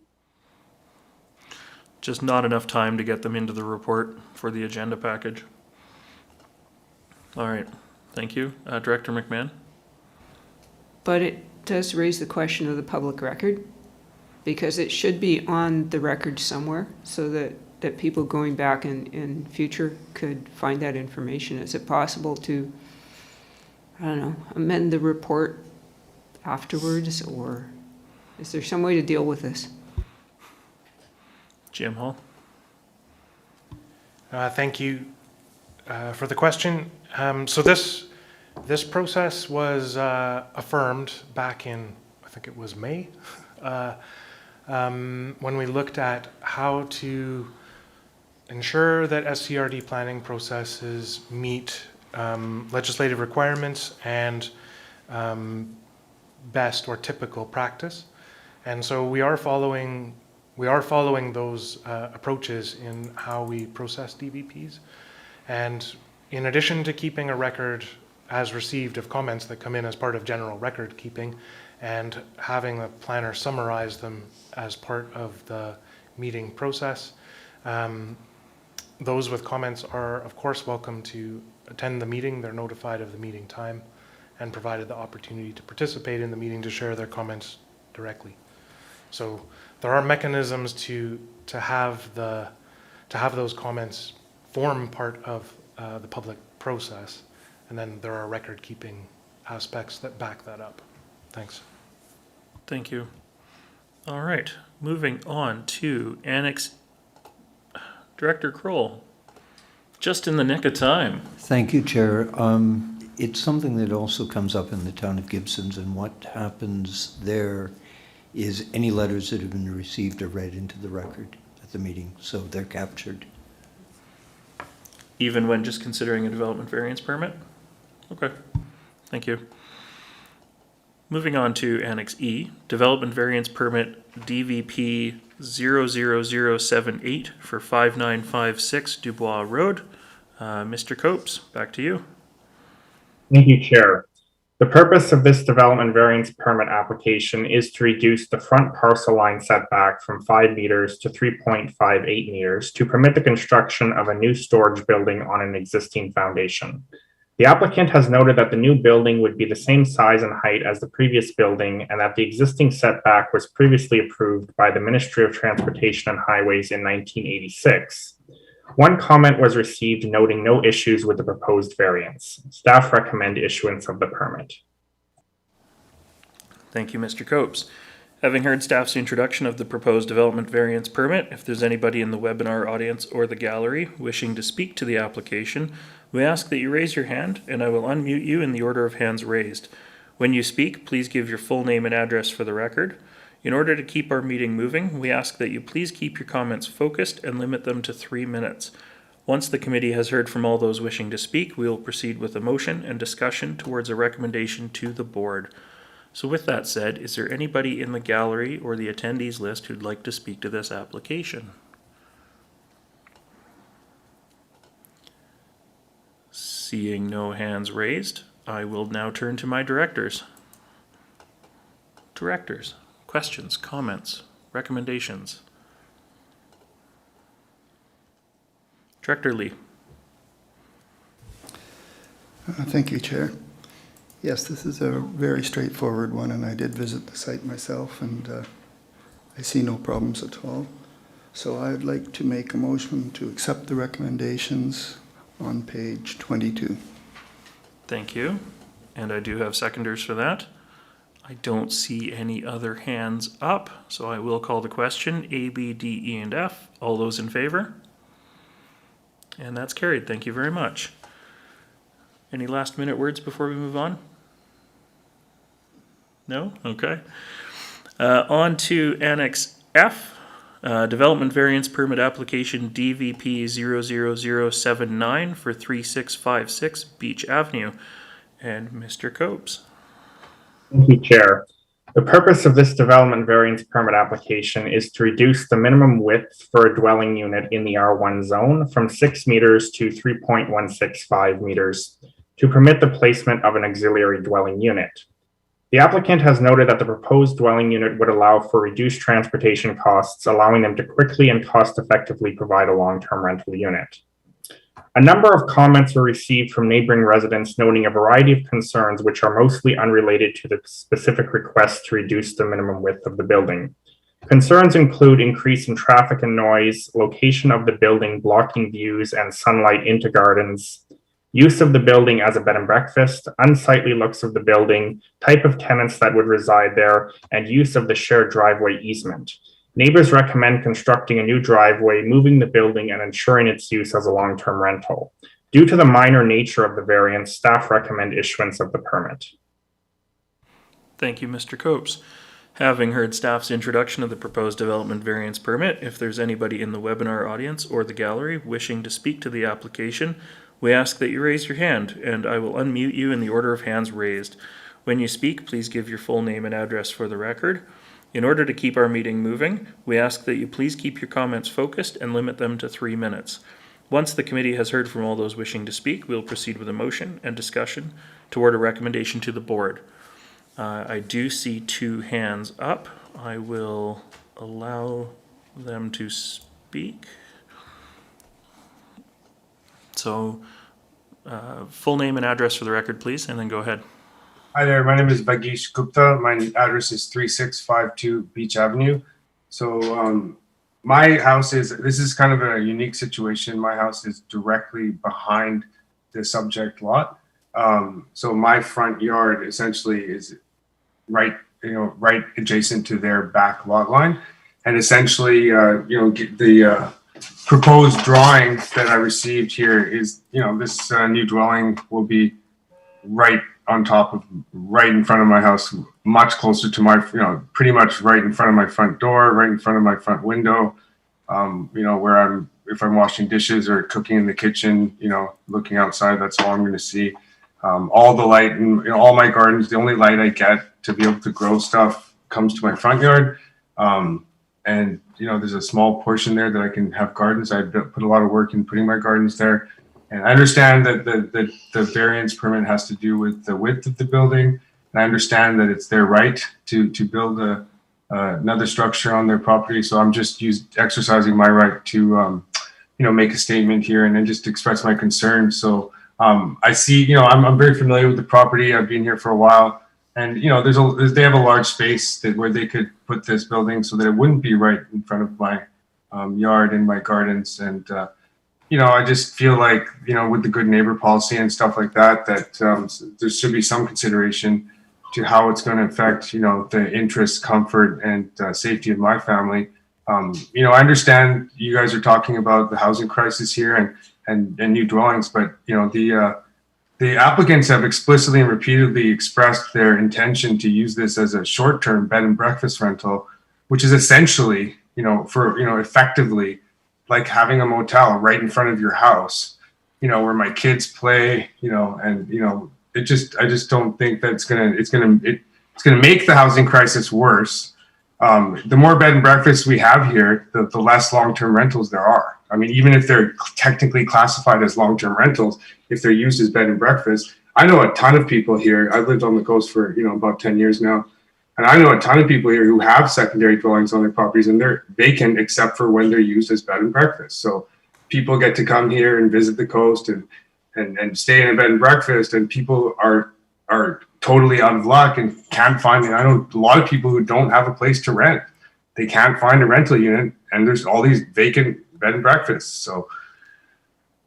Just not enough time to get them into the report for the agenda package. All right, thank you. Director McMahon? But it does raise the question of the public record, because it should be on the record somewhere so that people going back in future could find that information. Is it possible to, I don't know, amend the report afterwards, or is there some way to deal with this? Jim Hall? Thank you for the question. So this process was affirmed back in, I think it was May, when we looked at how to ensure that SCRD planning processes meet legislative requirements and best or typical practice. And so we are following those approaches in how we process DVPs. And in addition to keeping a record as received of comments that come in as part of general record keeping and having the planner summarize them as part of the meeting process, those with comments are of course welcome to attend the meeting. They're notified of the meeting time and provided the opportunity to participate in the meeting to share their comments directly. So there are mechanisms to have those comments form part of the public process, and then there are record keeping aspects that back that up. Thanks. Thank you. All right, moving on to Annex. Director Kroll, just in the nick of time. Thank you, Chair. It's something that also comes up in the town of Gibsons, and what happens there is any letters that have been received are read into the record at the meeting, so they're captured. Even when just considering a development variance permit? Okay, thank you. Moving on to Annex E, Development Variance Permit DVP 00078 for 5956 Dubois Road. Mr. Copes, back to you. Thank you, Chair. The purpose of this development variance permit application is to reduce the front parcel line setback from 5 meters to 3.58 meters to permit the construction of a new storage building on an existing foundation. The applicant has noted that the new building would be the same size and height as the previous building and that the existing setback was previously approved by the Ministry of Transportation and Highways in 1986. One comment was received noting no issues with the proposed variance. Staff recommend issuance of the permit. Thank you, Mr. Copes. Having heard staff's introduction of the proposed development variance permit, if there's anybody in the webinar audience or the gallery wishing to speak to the application, we ask that you raise your hand and I will unmute you in the order of hands raised. When you speak, please give your full name and address for the record. In order to keep our meeting moving, we ask that you please keep your comments focused and limit them to 3 minutes. Once the committee has heard from all those wishing to speak, we will proceed with a motion and discussion towards a recommendation to the board. So with that said, is there anybody in the gallery or the attendees list who'd like to speak to this application? Seeing no hands raised, I will now turn to my directors. Directors, questions, comments, recommendations? Director Lee. Thank you, Chair. Yes, this is a very straightforward one, and I did visit the site myself, and I see no problems at all. So I'd like to make a motion to accept the recommendations on page 22. Thank you. And I do have seconders for that. I don't see any other hands up, so I will call the question. A, B, D, E, and F. All those in favor? And that's carried. Thank you very much. Any last minute words before we move on? No? Okay. On to Annex F. Development Variance Permit Application DVP 00079 for 3656 Beach Avenue. And Mr. Copes. Thank you, Chair. The purpose of this development variance permit application is to reduce the minimum width for a dwelling unit in the R1 zone from 6 meters to 3.165 meters to permit the placement of an auxiliary dwelling unit. The applicant has noted that the proposed dwelling unit would allow for reduced transportation costs, allowing them to quickly and cost-effectively provide a long-term rental unit. A number of comments were received from neighboring residents noting a variety of concerns which are mostly unrelated to the specific request to reduce the minimum width of the building. Concerns include increase in traffic and noise, location of the building blocking views and sunlight into gardens, use of the building as a bed and breakfast, unsightly looks of the building, type of tenants that would reside there, and use of the shared driveway easement. Neighbors recommend constructing a new driveway, moving the building, and ensuring its use as a long-term rental. Due to the minor nature of the variance, staff recommend issuance of the permit. Thank you, Mr. Copes. Having heard staff's introduction of the proposed development variance permit, if there's anybody in the webinar audience or the gallery wishing to speak to the application, we ask that you raise your hand, and I will unmute you in the order of hands raised. When you speak, please give your full name and address for the record. In order to keep our meeting moving, we ask that you please keep your comments focused and limit them to 3 minutes. Once the committee has heard from all those wishing to speak, we'll proceed with a motion and discussion toward a recommendation to the board. I do see 2 hands up. I will allow them to speak. So, full name and address for the record, please, and then go ahead. Hi there, my name is Bhagesh Gupta. My address is 3652 Beach Avenue. So my house this is kind of a unique situation. My house is directly behind the subject lot. So my front yard essentially is right adjacent to their back lot line. And essentially, the proposed drawing that I received here is, this new dwelling will be right in front of my house, much closer to my, pretty much right in front of my front door, right in front of my front window, where if I'm washing dishes or cooking in the kitchen, looking outside, that's all I'm going to see. All the light in all my gardens, the only light I get to be able to grow stuff comes to my front yard. And, there's a small portion there that I can have gardens. I put a lot of work in putting my gardens there. And I understand that the variance permit has to do with the width of the building. And I understand that it's their right to build another structure on their property. So I'm just exercising my right to, make a statement here and then just express my concern. So I see, I'm very familiar with the property. I've been here for a while. And, they have a large space where they could put this building so that it wouldn't be right in front of my yard and my gardens. And, I just feel like, with the good neighbor policy and stuff like that, there should be some consideration to how it's going to affect, the interest, comfort, and safety of my family. I understand you guys are talking about the housing crisis here and new dwellings, but, the applicants have explicitly and repeatedly expressed their intention to use this as a short-term bed and breakfast rental, which is essentially, effectively like having a motel right in front of your house, where my kids play, and I just don't think that it's gonna make the housing crisis worse. The more bed and breakfasts we have here, the less long-term rentals there are. I mean, even if they're technically classified as long-term rentals, if they're used as bed and breakfast, I know a ton of people here. I've lived on the coast for, about 10 years now. And I know a ton of people here who have secondary dwellings on their properties and they're vacant except for when they're used as bed and breakfast. So people get to come here and visit the coast and stay in a bed and breakfast, and people are totally out of luck and can't find it. I know a lot of people who don't have a place to rent. They can't find a rental unit, and there's all these vacant bed and breakfasts. So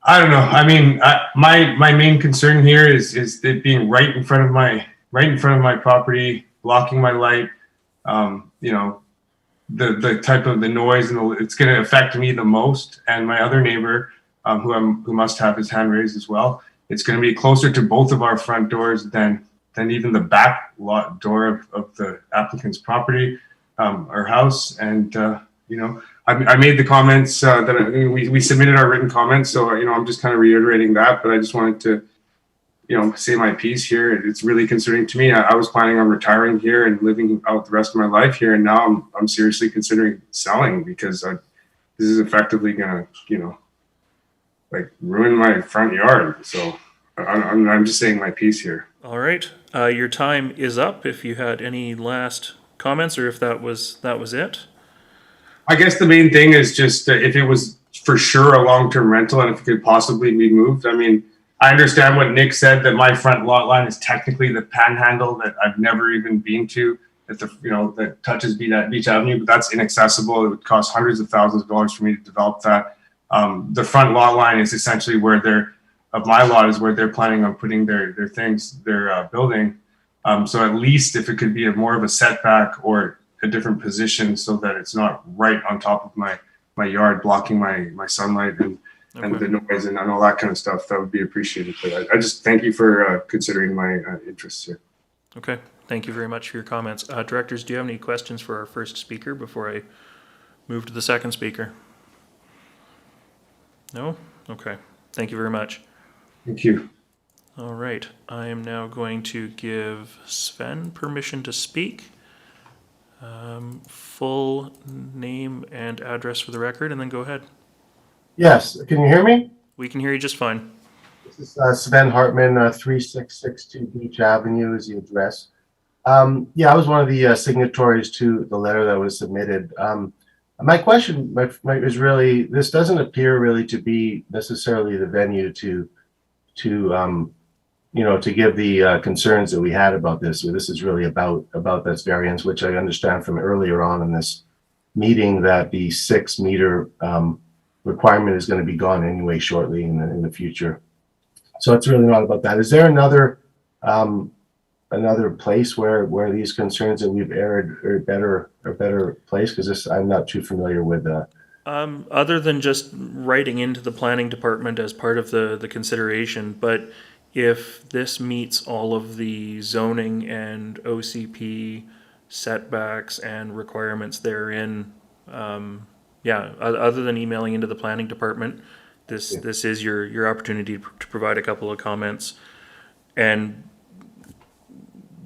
I don't know. I mean, my main concern here is it being right in front of my property, blocking my light. The type of the noise and it's going to affect me the most, and my other neighbor, who must have his hand raised as well. It's going to be closer to both of our front doors than even the back lot door of the applicant's property, or house. And I made the comments that we submitted our written comments, so I'm just kind of reiterating that. But I just wanted to say my piece here. It's really concerning to me. I was planning on retiring here and living out the rest of my life here, and now I'm seriously considering selling because this is effectively gonna ruin my front yard. So I'm just saying my piece here. All right. Your time is up. If you had any last comments, or if that was it. I guess the main thing is just if it was for sure a long-term rental and if it could possibly be moved. I mean, I understand what Nick said, that my front lot line is technically the panhandle that I've never even been to, that touches Beach Avenue, but that's inaccessible. It would cost hundreds of thousands of dollars for me to develop that. The front lot line is essentially where my lot is where they're planning on putting their building. So at least if it could be more of a setback or a different position so that it's not right on top of my yard, blocking my sunlight and the noise and all that kind of stuff, that would be appreciated. But I just thank you for considering my interests here. Okay, thank you very much for your comments. Directors, do you have any questions for our first speaker before I move to the second speaker? No? Okay, thank you very much. Thank you. All right, I am now going to give Sven permission to speak. Full name and address for the record, and then go ahead. Yes, can you hear me? We can hear you just fine. This is Sven Hartman, 3662 Beach Avenue is the address. Yeah, I was one of the signatories to the letter that was submitted. My question is really, this doesn't appear really to be necessarily the venue to give the concerns that we had about this. So this is really about this variance, which I understand from earlier on in this meeting that the 6 meter requirement is going to be gone anyway shortly in the future. So it's really not about that. Is there another place where these concerns that we've aired are better placed? Because I'm not too familiar with that. Other than just writing into the planning department as part of the consideration, but if this meets all of the zoning and OCP setbacks and requirements therein, yeah, other than emailing into the planning department, this is your opportunity to provide a couple of comments. And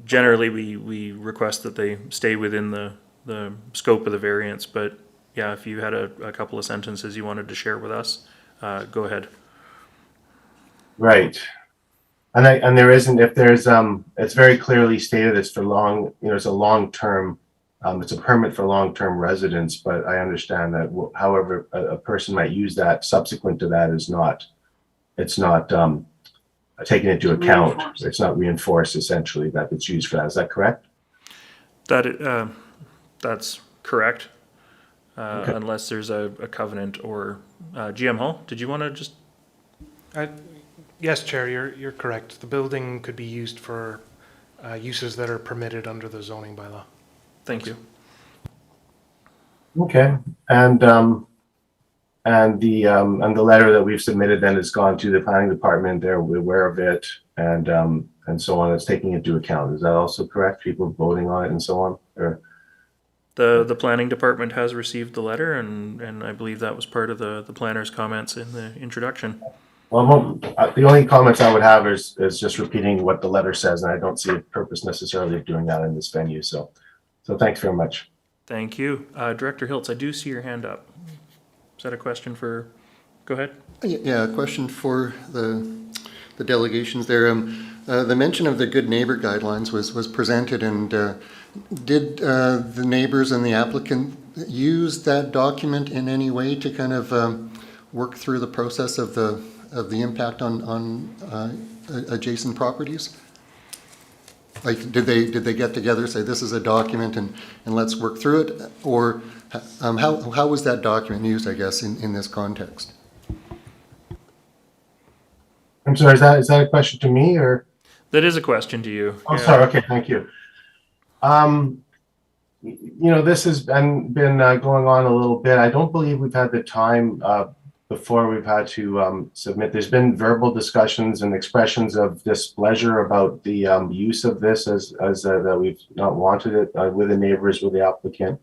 generally we request that they stay within the scope of the variance, but yeah, if you had a couple of sentences you wanted to share with us, go ahead. Right. And there isn't, if there's, it's very clearly stated it's for it's a long-term, it's a permit for long-term residence, but I understand that however a person might use that subsequent to that is not, it's not taken into account. It's not reinforced essentially that it's used for that. Is that correct? That's correct. Okay. Unless there's a covenant or GM Hall. Did you want to just? Yes, Chair, you're correct. The building could be used for uses that are permitted under the zoning bylaw. Thank you. Okay. And the letter that we've submitted then has gone to the planning department. They're aware of it and so on. It's taking into account. Is that also correct? People voting on it and so on? Or The planning department has received the letter, and I believe that was part of the planner's comments in the introduction. well, the only comments I would have is just repeating what the letter says, and I don't see a purpose necessarily of doing that in this venue. So thanks very much. Thank you. Director Hiltz, I do see your hand up. Is that a question for, go ahead. Yeah, a question for the delegations there. The mention of the good neighbor guidelines was presented, and did the neighbors and the applicant use that document in any way to kind of work through the process of the impact on adjacent properties? Like, did they get together, say this is a document and let's work through it, or how was that document used, I guess, in this context? I'm sorry, is that a question to me or? That is a question to you. Oh, Yeah. sorry. Okay, thank you. This has been going on a little bit. I don't believe we've had the time before we've had to submit. There's been verbal discussions and expressions of displeasure about the use of this as that we've not wanted it with the neighbors, with the applicant.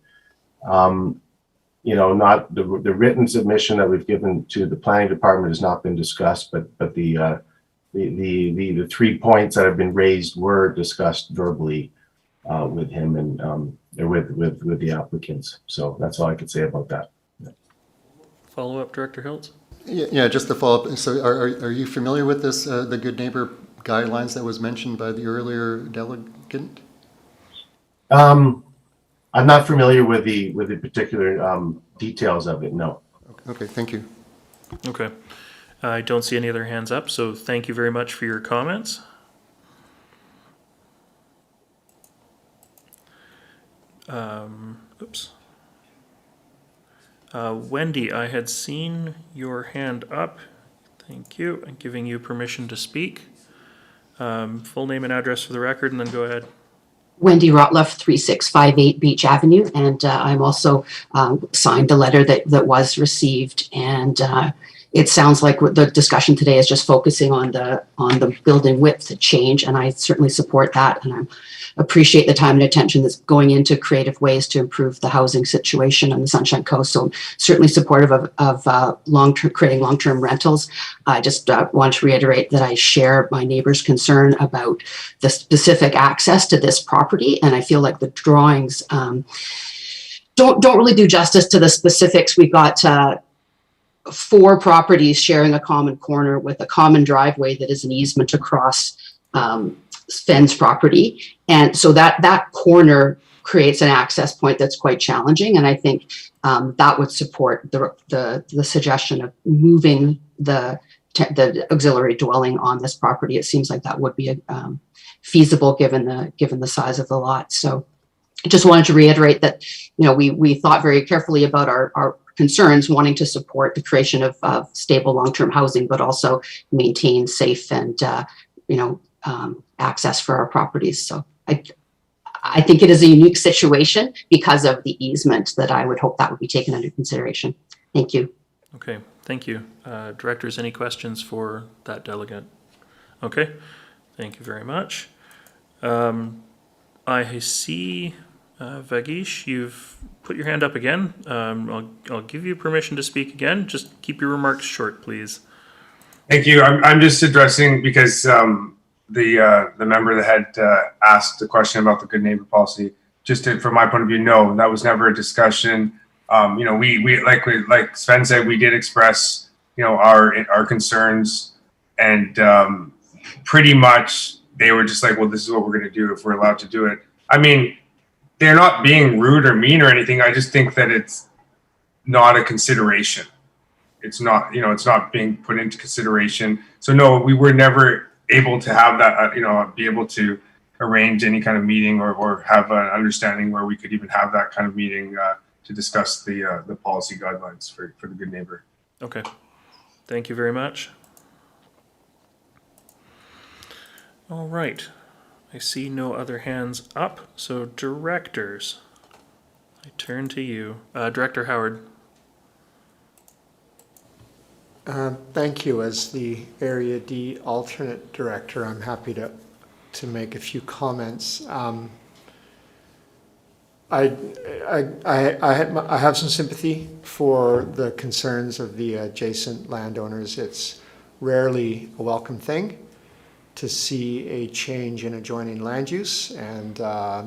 Not the written submission that we've given to the planning department has not been discussed, but the 3 points that have been raised were discussed verbally with him and with the applicants. So that's all I could say about that. Follow up, Director Hiltz? Yeah, just to follow up. So are you familiar with this, the good neighbor guidelines that was mentioned by the earlier delegate? I'm not familiar with the particular details of it, no. Okay, thank you. Okay. I don't see any other hands up, so thank you very much for your comments. Oops. Wendy, I had seen your hand up. Thank you. I'm giving you permission to speak. Full name and address for the record, and then go ahead. Wendy Rotluff, 3658 Beach Avenue, and I'm also signed the letter that was received. And it sounds like the discussion today is just focusing on the building width change, and I certainly support that, and I appreciate the time and attention that's going into creative ways to improve the housing situation on the Sunshine Coast. So certainly supportive of long-term creating long-term rentals. I just want to reiterate that I share my neighbor's concern about the specific access to this property, and I feel like the drawings don't really do justice to the specifics. We've got 4 properties sharing a common corner with a common driveway that is an easement across Fenn's property. And so that corner creates an access point that's quite challenging. And I think that would support the suggestion of moving the auxiliary dwelling on this property. It seems like that would be feasible given the size of the lot. So I just wanted to reiterate that, we thought very carefully about our concerns, wanting to support the creation of stable long-term housing, but also maintain safe and access for our properties. So I think it is a unique situation because of the easement that I would hope that would be taken under consideration. Thank you. Okay, thank you. Directors, any questions for that delegate? Okay, thank you very much. I see, Vagish, you've put your hand up again. I'll give you permission to speak again. Just keep your remarks short, please. Thank you. I'm just addressing because the member that had asked the question about the good neighbor policy. From my point of view, no, that was never a discussion. We like Sven said, we did express our concerns, and pretty much they were just like, well, this is what we're going to do if we're allowed to do it. I mean, they're not being rude or mean or anything. I just think that it's not a consideration. It's not, it's not being put into consideration. So no, we were never able to have that, be able to arrange any kind of meeting or have an understanding where we could even have that kind of meeting to discuss the policy guidelines for the good neighbor. Okay, thank you very much. All right, I see no other hands up. So directors, I turn to you. Director Howard. Thank you. As the Area D alternate director, I'm happy to make a few comments. I have some sympathy for the concerns of the adjacent landowners. It's rarely a welcome thing to see a change in adjoining land use, and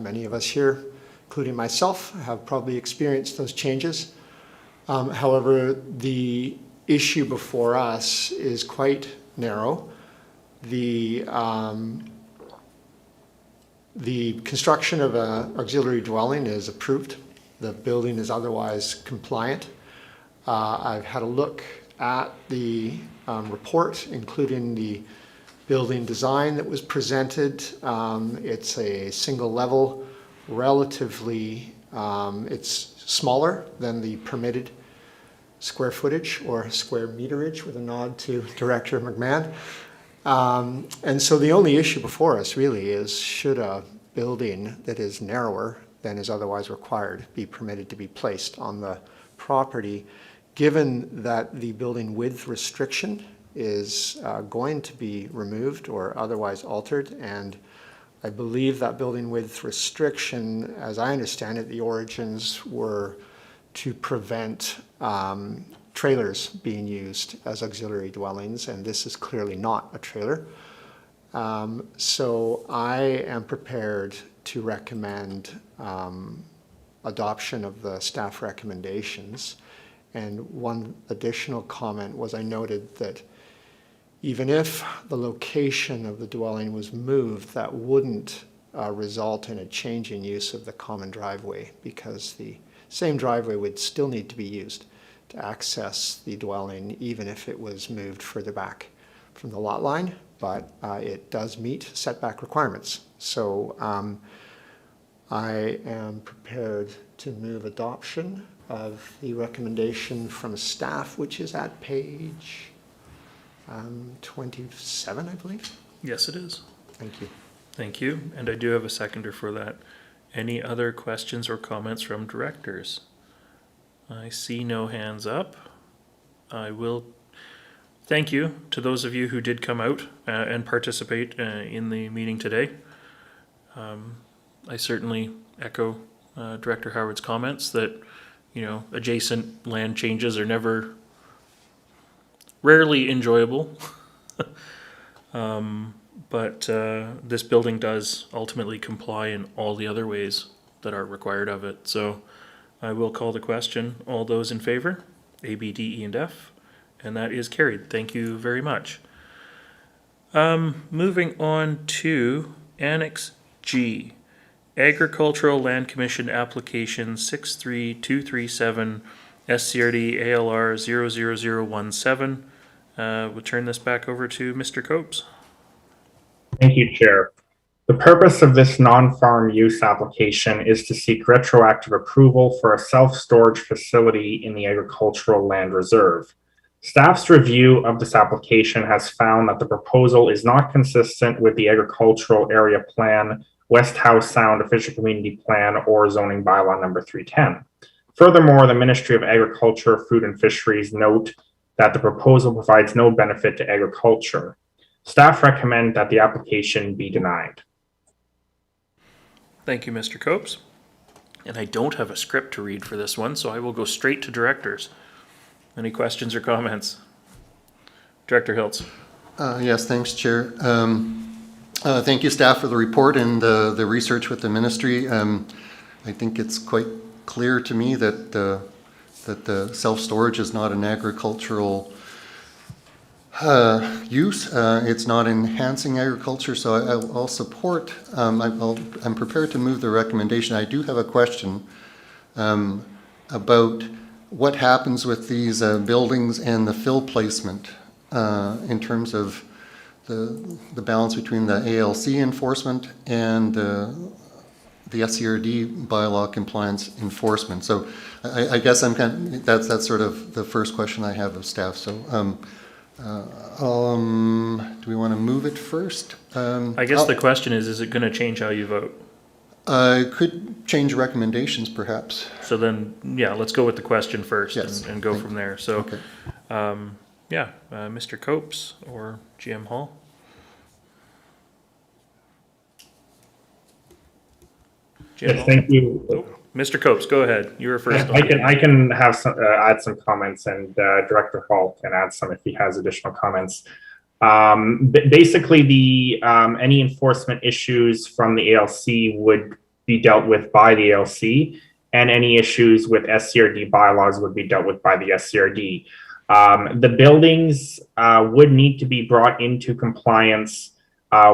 many of us here, including myself, have probably experienced those changes. However, the issue before us is quite narrow. The construction of an auxiliary dwelling is approved. The building is otherwise compliant. I've had a look at the report, including the building design that was presented. It's a single level, relatively, it's smaller than the permitted square footage or square meterage, with a nod to Director McMahon. And so the only issue before us really is, should a building that is narrower than is otherwise required be permitted to be placed on the property, given that the building width restriction is going to be removed or otherwise altered. And I believe that building width restriction, as I understand it, the origins were to prevent trailers being used as auxiliary dwellings, and this is clearly not a trailer. So I am prepared to recommend adoption of the staff recommendations. And one additional comment was, I noted that even if the location of the dwelling was moved, that wouldn't result in a change in use of the common driveway, because the same driveway would still need to be used to access the dwelling, even if it was moved further back from the lot line, but it does meet setback requirements. So I am prepared to move adoption of the recommendation from staff, which is at page 27, I believe. Yes, it is. Thank you. Thank you, and I do have a seconder for that. Any other questions or comments from directors? I see no hands up. I will Thank you to those of you who did come out and participate in the meeting today. I certainly echo Director Howard's comments that, adjacent land changes are rarely enjoyable. But this building does ultimately comply in all the other ways that are required of it. So I will call the question. All those in favor? A, B, D, E, and F. And that is carried. Thank you very much. Moving on to Annex G. Agricultural Land Commission Application 63237 SCRD ALR 00017. We'll turn this back over to Mr. Copes. Thank you, Chair. The purpose of this non-farm use application is to seek retroactive approval for a self-storage facility in the agricultural land reserve. Staff's review of this application has found that the proposal is not consistent with the Agricultural Area Plan, West House Sound Official Community Plan, or zoning bylaw number 310. Furthermore, the Ministry of Agriculture, Food and Fisheries note that the proposal provides no benefit to agriculture. Staff recommend that the application be denied. Thank you, Mr. Copes. And I don't have a script to read for this one, so I will go straight to directors. Any questions or comments? Director Hiltz. Yes, thanks, Chair. Thank you, staff, for the report and the research with the ministry. I think it's quite clear to me that the self-storage is not an agricultural use. It's not enhancing agriculture, so I'll support. I'm prepared to move the recommendation. I do have a question about what happens with these buildings and the fill placement in terms of the balance between the ALC enforcement and the SCRD bylaw compliance enforcement. So I guess that's sort of the first question I have of staff. So do we want to move it first? I guess the question is it going to change how you vote? Could change recommendations, perhaps. So then, yeah, let's go with the question first. Yes, and go from there. So, okay. Mr. Copes or GM Hall? Yes, thank you. Oh, Mr. Copes, go ahead. You were first. I can have some add some comments, and Director Hall can add some if he has additional comments. Basically, the any enforcement issues from the ALC would be dealt with by the ALC, and any issues with SCRD bylaws would be dealt with by the SCRD. The buildings would need to be brought into compliance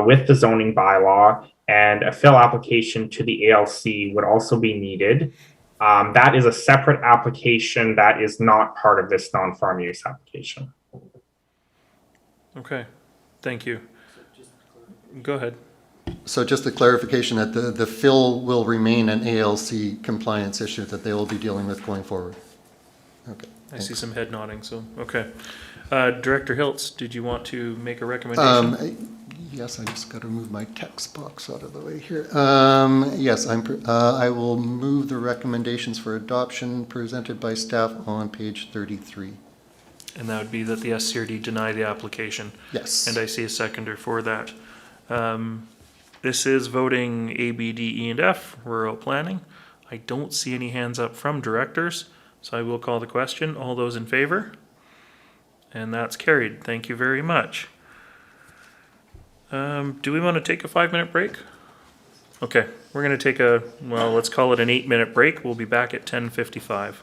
with the zoning bylaw, and a fill application to the ALC would also be needed. That is a separate application that is not part of this non-farm use application. Okay, thank you. Go ahead. So just a clarification that the fill will remain an ALC compliance issue that they will be dealing with going forward. Okay. I see some head nodding, so, okay. Director Hiltz, did you want to make a recommendation? Yes, I just got to move my text box out of the way here. Yes, I will move the recommendations for adoption presented by staff on page 33. And that would be that the SCRD deny the application. Yes. And I see a seconder for that. This is voting A, B, D, E, and F, rural planning. I don't see any hands up from directors, so I will call the question. All those in favor? And that's carried. Thank you very much. Do we want to take a 5-minute break? Okay, we're going to take let's call it an 8-minute break. We'll be back at 10:55.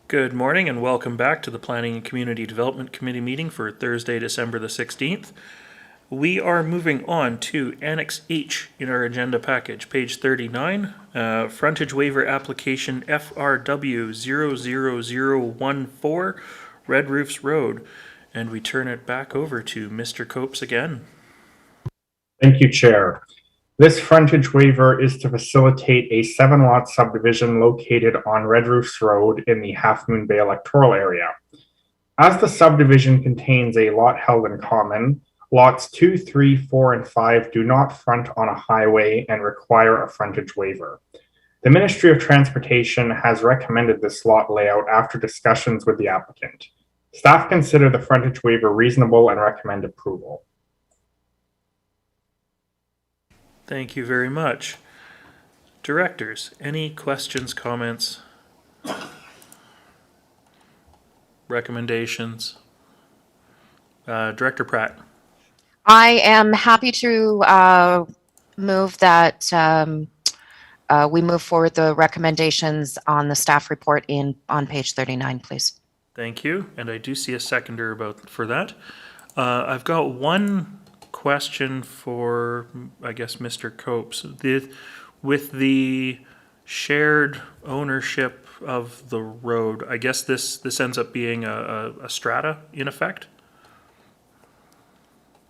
Good morning and welcome back to the Planning and Community Development Committee meeting for Thursday, December the 16th. We are moving on to Annex H in our agenda package, page 39, frontage waiver application FRW 00014, Red Roofs Road. And we turn it back over to Mr. Copes again. Thank you, Chair. This frontage waiver is to facilitate a 7-lot subdivision located on Red Roofs Road in the Half Moon Bay electoral area. As the subdivision contains a lot held in common, lots 2, 3, 4, and 5 do not front on a highway and require a frontage waiver. The Ministry of Transportation has recommended this lot layout after discussions with the applicant. Staff consider the frontage waiver reasonable and recommend approval. Thank you very much. Directors, any questions, comments, recommendations? Director Pratt. I am happy to move that we move forward the recommendations on the staff report on page 39, please. Thank you. And I do see a seconder for that. I've got one question for, I guess, Mr. Copes. With the shared ownership of the road, I guess this ends up being a strata in effect?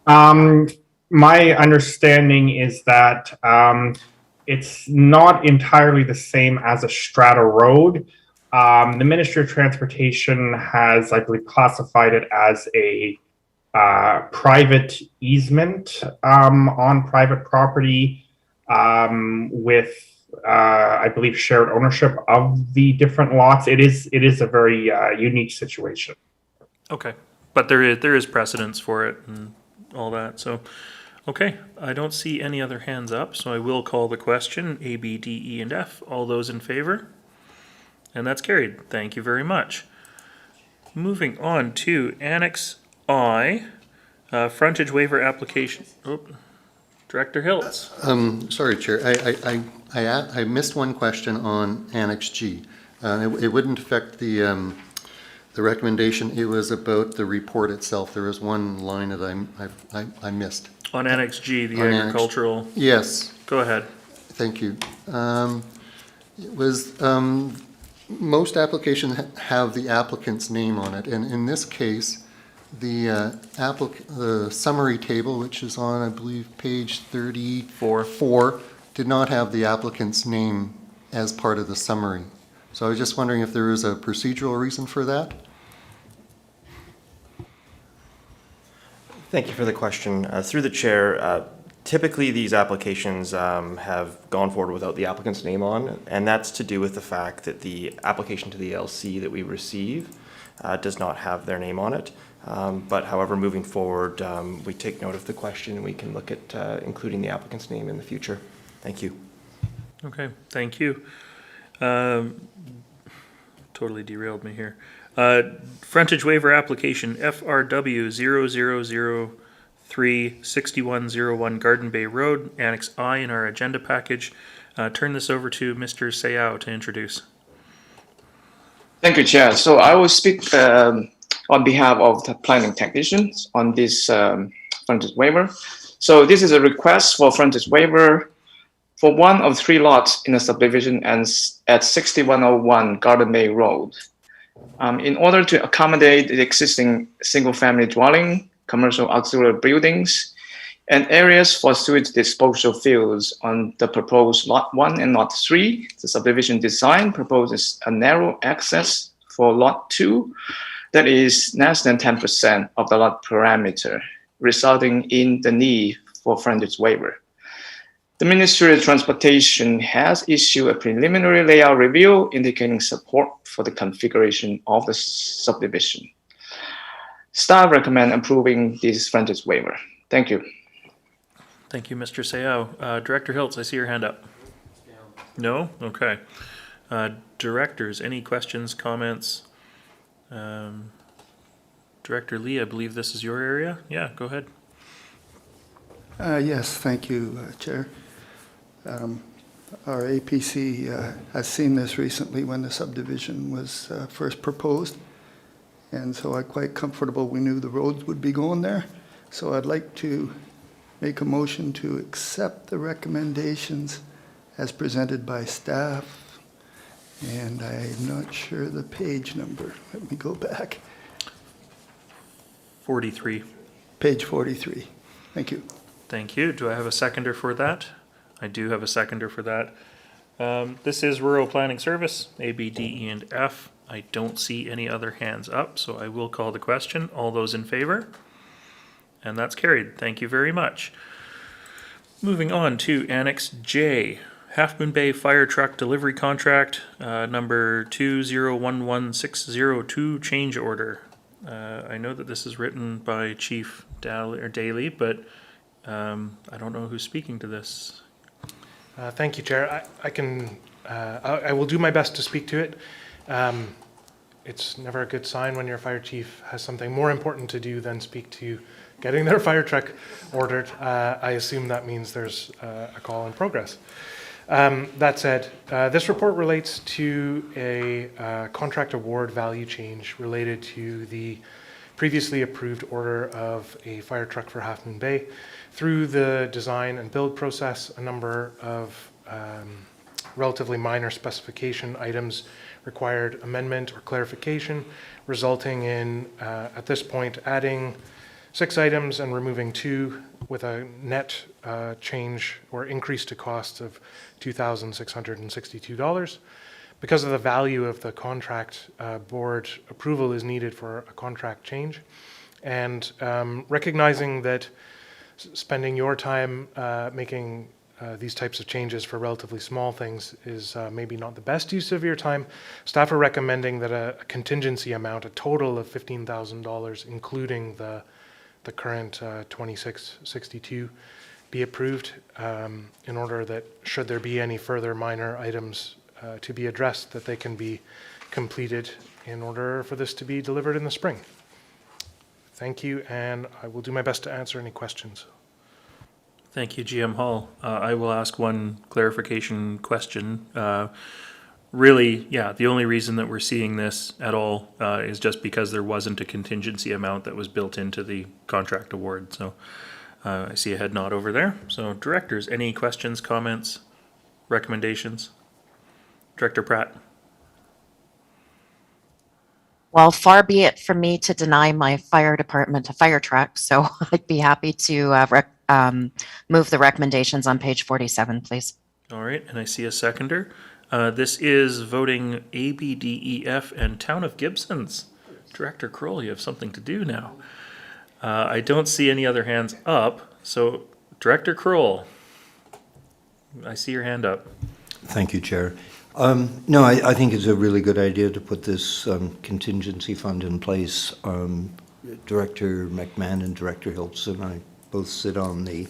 My understanding is that it's not entirely the same as a strata road. The Ministry of Transportation has, I believe, classified it as a private easement on private property with, I believe, shared ownership of the different lots. It is a very unique situation. Okay, but there is precedence for it and all that. So, okay, I don't see any other hands up, so I will call the question: A, B, D, E, and F. All those in favor? And that's carried. Thank you very much. Moving on to Annex I, frontage waiver application. Oh, Director Hiltz. Sorry, Chair. I missed one question on Annex G. It wouldn't affect the recommendation. It was about the report itself. There was one line that I missed. On Annex G, the On agricultural. Annex, yes. Go ahead. Thank you. It was most applications have the applicant's name on it, and in this case, the summary table, which is on, I believe, page 34, did not have the applicant's name as part of the summary. So I was just wondering if there is a procedural reason for that? Thank you for the question. Through the chair, typically these applications have gone forward without the applicant's name on, and that's to do with the fact that the application to the LC that we receive does not have their name on it. But however, moving forward, we take note of the question and we can look at including the applicant's name in the future. Thank you. Okay, thank you. Totally derailed me here. Frontage waiver application FRW 0003 6101 Garden Bay Road, Annex I in our agenda package. Turn this over to Mr. Sayao to introduce. Thank you, Chair. So I will speak on behalf of the planning technicians on this frontage waiver. So this is a request for frontage waiver for one of 3 lots in a subdivision and at 6101 Garden Bay Road. In order to accommodate the existing single-family dwelling, commercial auxiliary buildings, and areas for sewage disposal fields on the proposed Lot 1 and Lot 3, the subdivision design proposes a narrow access for Lot 2 that is less than 10% of the lot parameter, resulting in the need for frontage waiver. The Ministry of Transportation has issued a preliminary layout review indicating support for the configuration of the subdivision. Staff recommend approving this frontage waiver. Thank you. Thank you, Mr. Sayao. Director Hiltz, I see your hand up. No? Okay. Directors, any questions, comments? Director Lee, I believe this is your area. Yeah, go ahead. Yes, thank you, Chair. Our APC has seen this recently when the subdivision was first proposed. And so I'm quite comfortable we knew the roads would be going there. So I'd like to make a motion to accept the recommendations as presented by staff. And I'm not sure the page number. Let me go back. 43. Page 43. Thank you. Thank you. Do I have a seconder for that? I do have a seconder for that. This is Rural Planning Service, A, B, D, E, and F. I don't see any other hands up, so I will call the question. All those in favor? And that's carried. Thank you very much. Moving on to Annex J, Half Moon Bay Fire Truck Delivery Contract, number 2011602, change order. I know that this is written by Chief Daly, but I don't know who's speaking to this. Thank you, Chair. I will do my best to speak to it. It's never a good sign when your fire chief has something more important to do than speak to getting their fire truck ordered. I assume that means there's a call in progress. That said, this report relates to a contract award value change related to the previously approved order of a fire truck for Half Moon Bay. Through the design and build process, a number of relatively minor specification items required amendment or clarification, resulting in, at this point, adding 6 items and removing 2 with a net change or increase to cost of $2,662. Because of the value of the contract, board approval is needed for a contract change. And recognizing that spending your time making these types of changes for relatively small things is maybe not the best use of your time, staff are recommending that a contingency amount, a total of $15,000, including the current $2,662, be approved in order that should there be any further minor items to be addressed, that they can be completed in order for this to be delivered in the spring. Thank you, and I will do my best to answer any questions. Thank you, GM Hall. I will ask one clarification question. Really, yeah, the only reason that we're seeing this at all is just because there wasn't a contingency amount that was built into the contract award. So I see a head nod over there. So directors, any questions, comments, recommendations? Director Pratt. Well, far be it from me to deny my fire department a fire truck, so I'd be happy to move the recommendations on page 47, please. All right, and I see a seconder. This is voting A, B, D, E, F, and Town of Gibson's. Director Kroll, you have something to do now. I don't see any other hands up, so Director Kroll, I see your hand up. Thank you, Chair. No, I think it's a really good idea to put this contingency fund in place. Director McMahon and Director Hiltz and I both sit on the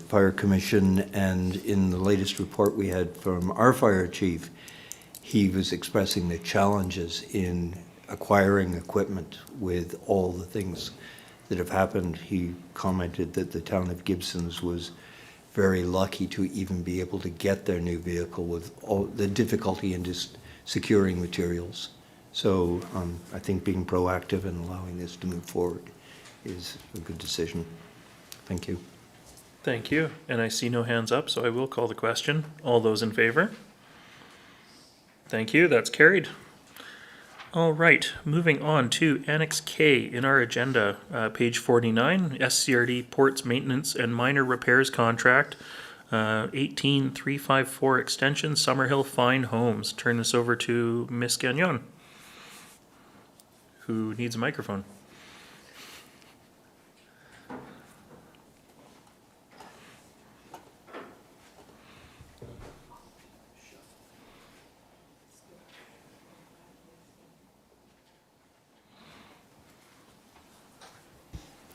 Fire Commission, and in the latest report we had from our fire chief, he was expressing the challenges in acquiring equipment with all the things that have happened. He commented that the town of Gibson's was very lucky to even be able to get their new vehicle with all the difficulty in just securing materials. So I think being proactive and allowing this to move forward is a good decision. Thank you. Thank you. And I see no hands up, so I will call the question. All those in favor? Thank you. That's carried. All right, moving on to Annex K in our agenda, page 49, SCRD Ports Maintenance and Minor Repairs Contract, 18354 Extension, Summerhill Fine Homes. Turn this over to Miss Gagnon, who needs a microphone.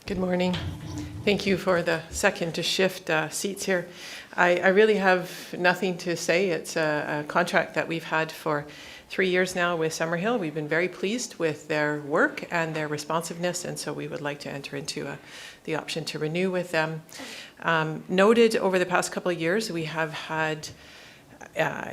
Good morning. Thank you for the second to shift seats here. I really have nothing to say. It's a contract that we've had for 3 years now with Summerhill. We've been very pleased with their work and their responsiveness, and so we would like to enter into the option to renew with them. Noted over the past couple of years, we have had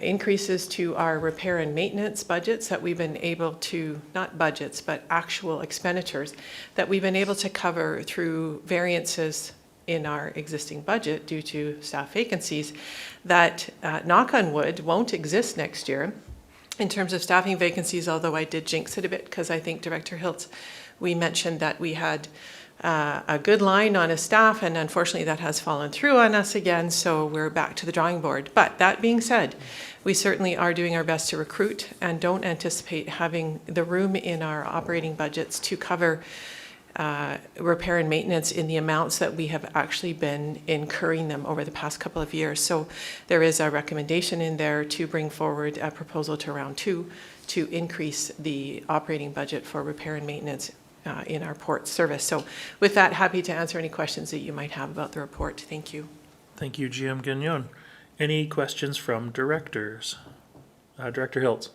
increases to our repair and maintenance budgets that we've been able to, not budgets, but actual expenditures that we've been able to cover through variances in our existing budget due to staff vacancies that, knock on wood, won't exist next year. In terms of staffing vacancies, although I did jinx it a bit because I think Director Hiltz, we mentioned that we had a good line on a staff, and unfortunately that has fallen through on us again, so we're back to the drawing board. But that being said, we certainly are doing our best to recruit and don't anticipate having the room in our operating budgets to cover repair and maintenance in the amounts that we have actually been incurring them over the past couple of years. So there is a recommendation in there to bring forward a proposal to round 2 to increase the operating budget for repair and maintenance in our port service. So with that, happy to answer any questions that you might have about the report. Thank you. Thank you, GM Gagnon. Any questions from directors? Director Hiltz.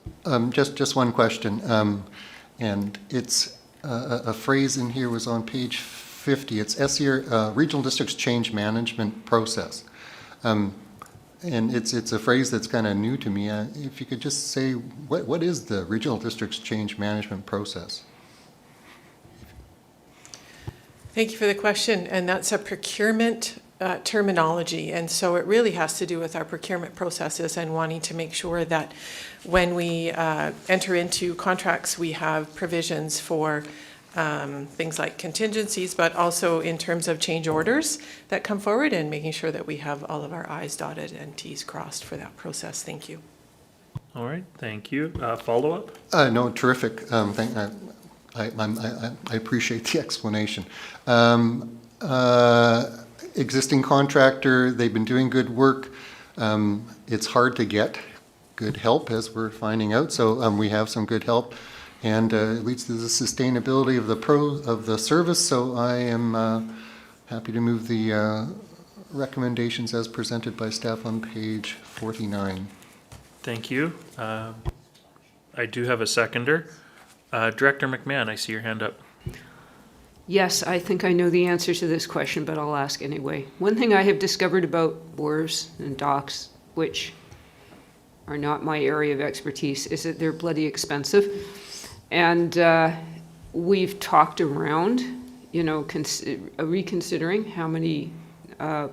Just one question, and it's a phrase in here was on page 50. It's SER, Regional Districts Change Management Process. And it's a phrase that's kind of new to me. If you could just say, what is the Regional Districts Change Management Process? Thank you for the question, and that's a procurement terminology, and so it really has to do with our procurement processes and wanting to make sure that when we enter into contracts, we have provisions for things like contingencies, but also in terms of change orders that come forward and making sure that we have all of our I's dotted and T's crossed for that process. Thank you. All right, thank you. Follow-up? No, terrific. I appreciate the explanation. Existing contractor, they've been doing good work. It's hard to get good help, as we're finding out, so we have some good help, and it leads to the sustainability of the service, so I am happy to move the recommendations as presented by staff on page 49. Thank you. I do have a seconder. Director McMahon, I see your hand up. Yes, I think I know the answer to this question, but I'll ask anyway. One thing I have discovered about wharves and docks, which are not my area of expertise, is that they're bloody expensive. And we've talked around, reconsidering how many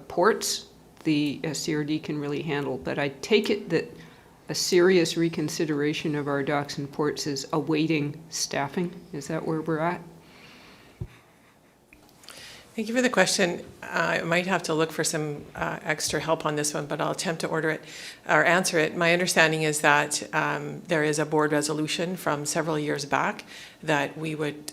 ports the SCRD can really handle. But I take it that a serious reconsideration of our docks and ports is awaiting staffing. Is that where we're at? Thank you for the question. I might have to look for some extra help on this one, but I'll attempt to order it or answer it. My understanding is that there is a board resolution from several years back that we would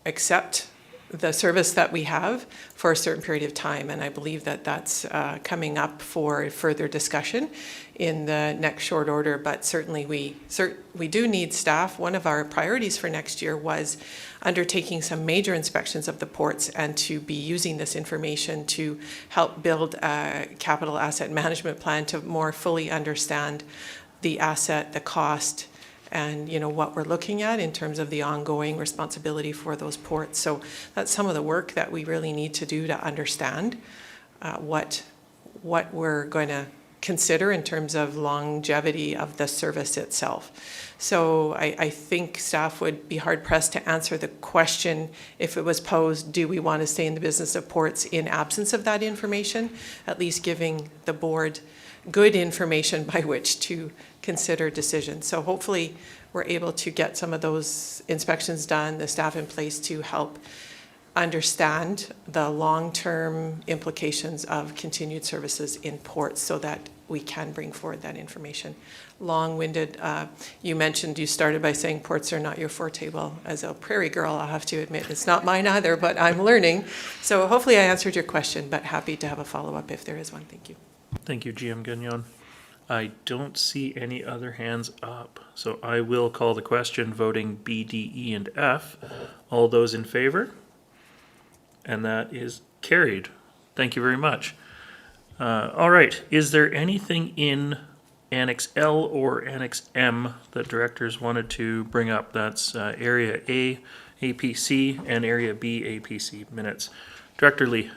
accept the service that we have for a certain period of time, and I believe that that's coming up for further discussion in the next short order, but certainly we do need staff. One of our priorities for next year was undertaking some major inspections of the ports and to be using this information to help build a capital asset management plan to more fully understand the asset, the cost, and what we're looking at in terms of the ongoing responsibility for those ports. So that's some of the work that we really need to do to understand what we're going to consider in terms of longevity of the service itself. So I think staff would be hard pressed to answer the question if it was posed, do we want to stay in the business of ports in absence of that information, at least giving the board good information by which to consider decisions. So hopefully we're able to get some of those inspections done, the staff in place to help understand the long-term implications of continued services in ports so that we can bring forward that information. Long-winded, you started by saying ports are not your forte. Well, as a prairie girl, I'll have to admit it's not mine either, but I'm learning. So hopefully I answered your question, but happy to have a follow-up if there is one. Thank you. Thank you, GM Gagnon. I don't see any other hands up, so I will call the question voting B, D, E, and F. All those in favor? And that is carried. Thank you very much. All right, is there anything in Annex L or Annex M that directors wanted to bring up. That's Area A, APC, and Area B, APC minutes. Director Lee.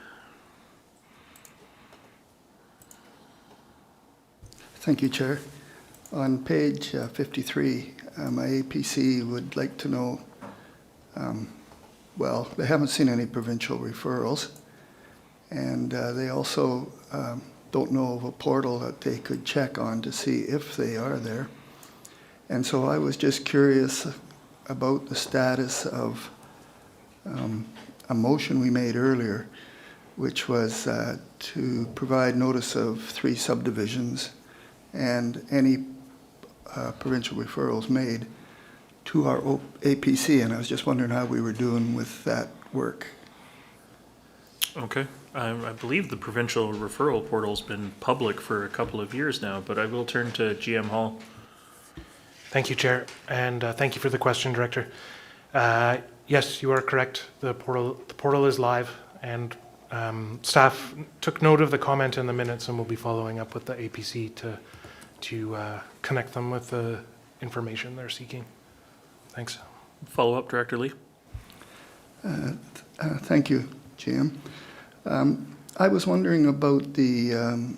Thank you, Chair. On page 53, my APC would like to know, well, they haven't seen any provincial referrals, and they also don't know of a portal that they could check on to see if they are there. And so I was just curious about the status of a motion we made earlier, which was to provide notice of 3 subdivisions and any provincial referrals made to our APC, and I was just wondering how we were doing with that work. Okay. I believe the provincial referral portal's been public for a couple of years now, but I will turn to GM Hall. Thank you, Chair, and thank you for the question, Director. Yes, you are correct. The portal is live, and staff took note of the comment in the minutes, and we'll be following up with the APC to connect them with the information they're seeking. Thanks. Follow up, Director Lee. Thank you, GM. I was wondering about the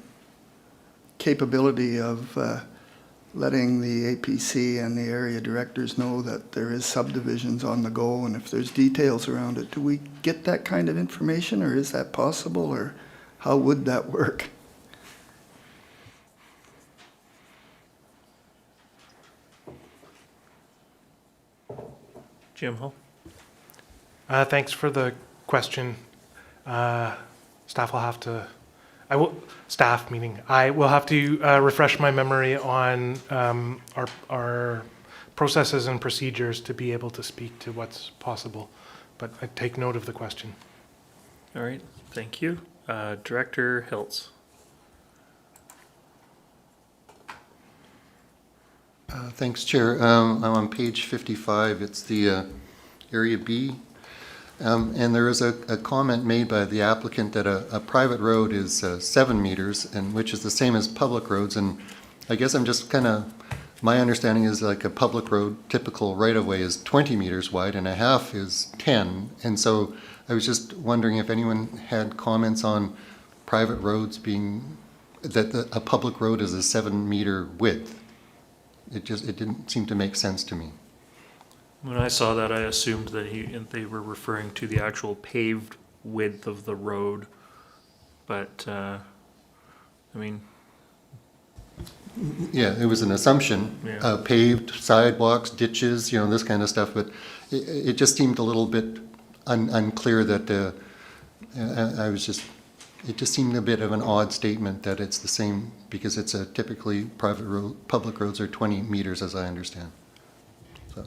capability of letting the APC and the area directors know that there is subdivisions on the go, and if there's details around it, do we get that kind of information, or is that possible, or how would that work? GM Hall. Thanks for the question. Staff will have to, I will have to refresh my memory on our processes and procedures to be able to speak to what's possible, but I take note of the question. All right, thank you. Director Hiltz. Thanks, Chair. I'm on page 55. It's the Area B. And there is a comment made by the applicant that a private road is 7 meters, and which is the same as public roads. And I guess I'm just my understanding is like a public road typical right-of-way is 20 meters wide and a half is 10. And so I was just wondering if anyone had comments on private roads being, that a public road is a 7-meter width. It didn't seem to make sense to me. When I saw that, I assumed that they were referring to the actual paved width of the road, but I mean. Yeah, it was an assumption. Yeah. Paved sidewalks, ditches, this kind of stuff, but it just seemed a little bit unclear that it just seemed a bit of an odd statement that it's the same, because it's a typically private road, public roads are 20 meters as I understand. So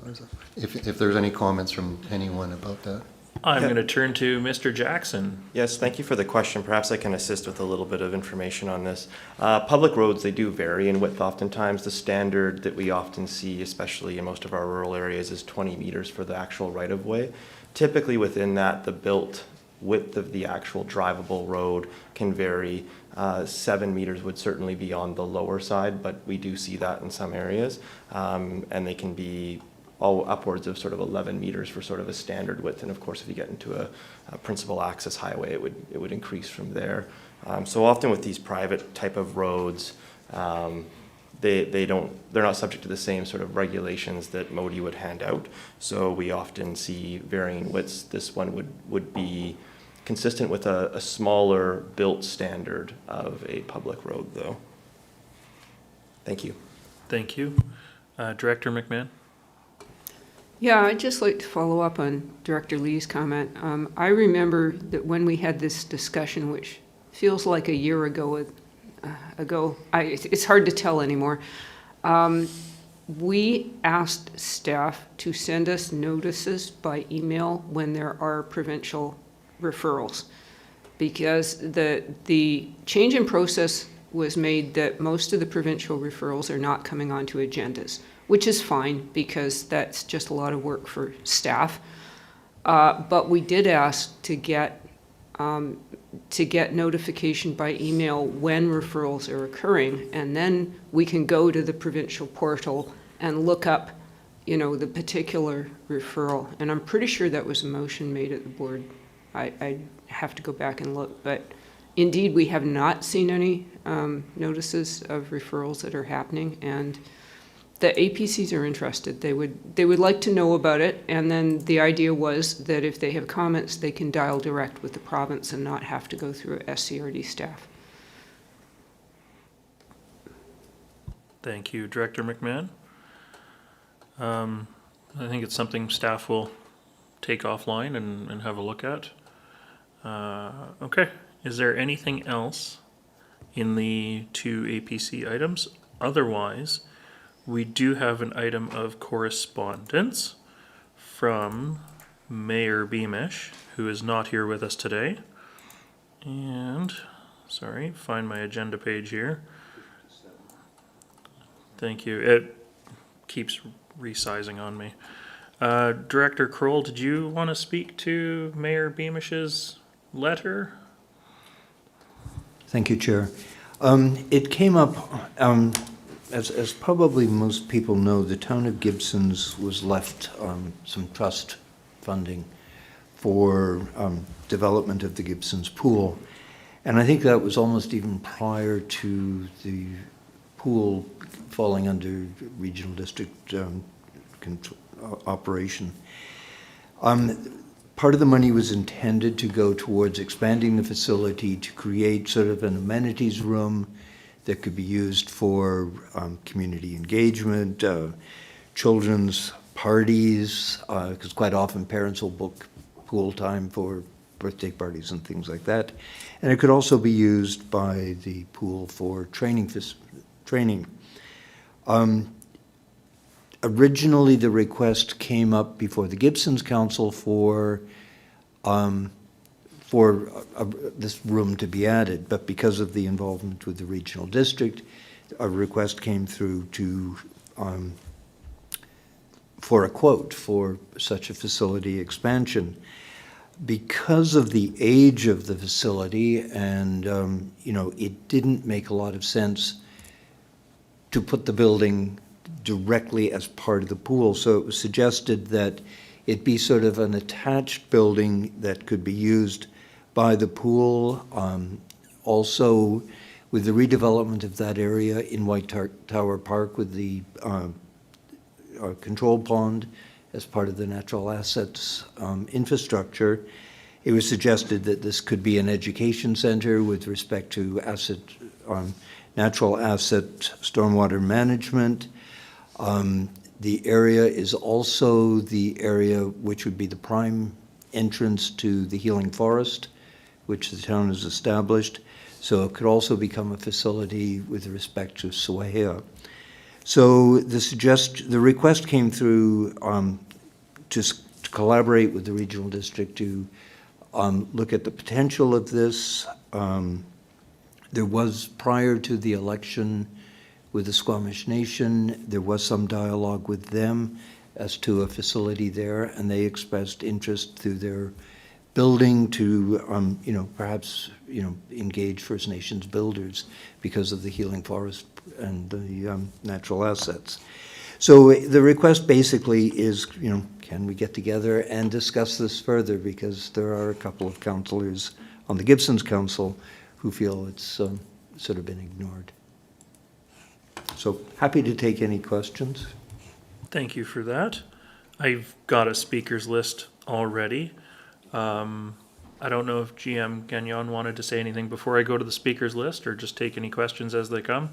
if there's any comments from anyone about that. I'm going to turn to Mr. Jackson. Yes, thank you for the question. Perhaps I can assist with a little bit of information on this. Public roads, they do vary in width oftentimes. The standard that we often see, especially in most of our rural areas, is 20 meters for the actual right-of-way. Typically within that, the built width of the actual drivable road can vary. 7 meters would certainly be on the lower side, but we do see that in some areas. And they can be all upwards of sort of 11 meters for sort of a standard width. And of course, if you get into a principal access highway, it would increase from there. So often with these private type of roads, they're not subject to the same sort of regulations that MODI would hand out. So we often see varying widths. This one would be consistent with a smaller built standard of a public road, though. Thank you. Thank you. Director McMahon. Yeah, I'd just like to follow up on Director Lee's comment. I remember that when we had this discussion, which feels like a year ago, it's hard to tell anymore. We asked staff to send us notices by email when there are provincial referrals, because the change in process was made that most of the provincial referrals are not coming onto agendas, which is fine because that's just a lot of work for staff. But we did ask to get to get notification by email when referrals are occurring, and then we can go to the provincial portal and look up, the particular referral. And I'm pretty sure that was a motion made at the board. I have to go back and look, but indeed, we have not seen any notices of referrals that are happening, and the APCs are interested. They would like to know about it, and then the idea was that if they have comments, they can dial direct with the province and not have to go through SCRD staff. Thank you, Director McMahon. I think it's something staff will take offline and have a look at. Okay, is there anything else in the 2 APC items? Otherwise, we do have an item of correspondence from Mayor Beamish, who is not here with us today. And, sorry, find my agenda page here. Thank you. It keeps resizing on me. Director Kroll, did you want to speak to Mayor Beamish's letter? Thank you, Chair. It came up, as probably most people know, the town of Gibson's was left some trust funding for development of the Gibson's pool. And I think that was almost even prior to the pool falling under regional district operation. Part of the money was intended to go towards expanding the facility to create sort of an amenities room that could be used for community engagement, children's parties, because quite often parents will book pool time for birthday parties and things like that. And it could also be used by the pool for training. Originally, the request came up before the Gibsons Council for this room to be added, but because of the involvement with the regional district, a request came through to for a quote for such a facility expansion. Because of the age of the facility, and it didn't make a lot of sense to put the building directly as part of the pool. So it was suggested that it be sort of an attached building that could be used by the pool. Also, with the redevelopment of that area in White Tower Park with the control pond as part of the natural assets infrastructure, it was suggested that this could be an education center with respect to natural asset stormwater management. The area is also the area which would be the prime entrance to the healing forest, which the town has established. So it could also become a facility with respect to Swahea. So the request came through to collaborate with the regional district to look at the potential of this. There was, prior to the election with the Squamish Nation, there was some dialogue with them as to a facility there, and they expressed interest through their building to, perhaps, engage First Nations builders because of the healing forest and the natural assets. So the request basically is, can we get together and discuss this further, because there are a couple of councillors on the Gibsons Council who feel it's sort of been ignored. So happy to take any questions. Thank you for that. I've got a speakers list already. I don't know if GM Gagnon wanted to say anything before I go to the speakers list, or just take any questions as they come.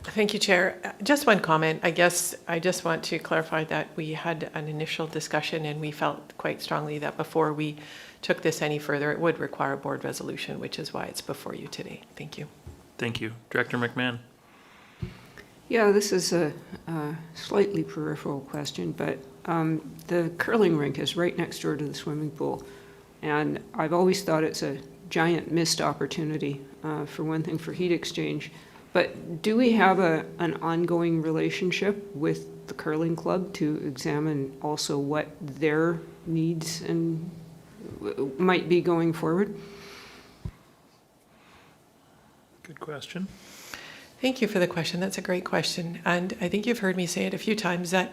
Thank you, Chair. Just one comment. I guess I just want to clarify that we had an initial discussion and we felt quite strongly that before we took this any further, it would require a board resolution, which is why it's before you today. Thank you. Thank you. Director McMahon. Yeah, this is a slightly peripheral question, but the curling rink is right next door to the swimming pool. And I've always thought it's a giant missed opportunity, for one thing, for heat exchange. But do we have an ongoing relationship with the curling club to examine also what their needs and might be going forward? Good question. Thank you for the question. That's a great question. And I think you've heard me say it a few times that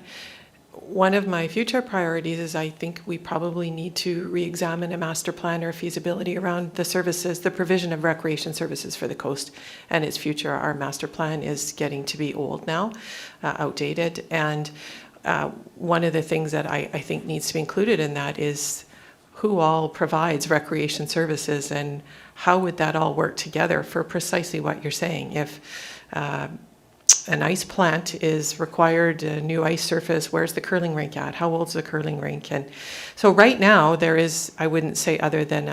one of my future priorities is I think we probably need to re-examine a master plan or feasibility around the services, the provision of recreation services for the coast and its future. Our master plan is getting to be old now, outdated. And one of the things that I think needs to be included in that is who all provides recreation services and how would that all work together for precisely what you're saying. If an ice plant is required, a new ice surface, where's the curling rink at? How old's the curling rink? And so right now there is, I wouldn't say other than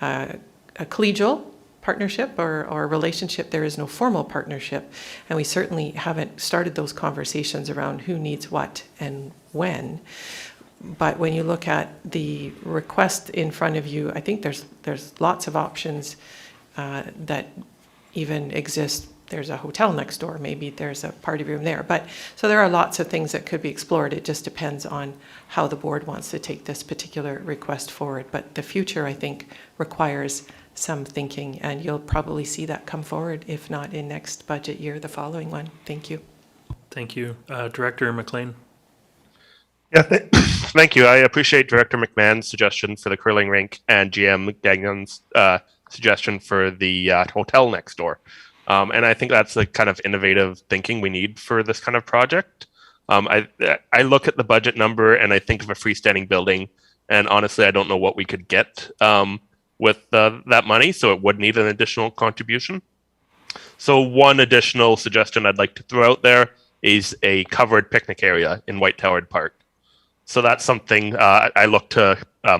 a collegial partnership or relationship, there is no formal partnership. And we certainly haven't started those conversations around who needs what and when. But when you look at the request in front of you, I think there's lots of options that even exist. There's a hotel next door, maybe there's a party room there. But so there are lots of things that could be explored. It just depends on how the board wants to take this particular request forward. But the future, I think, requires some thinking, and you'll probably see that come forward, if not in next budget year, the following one. Thank you. Thank you. Director McLean. Yeah, thank you. I appreciate Director McMahon's suggestion for the curling rink and GM Gagnon's suggestion for the hotel next door. And I think that's the kind of innovative thinking we need for this kind of project. I look at the budget number and I think of a freestanding building, and honestly, I don't know what we could get with that money, so it would need an additional contribution. So one additional suggestion I'd like to throw out there is a covered picnic area in White Towered Park. So that's something I look to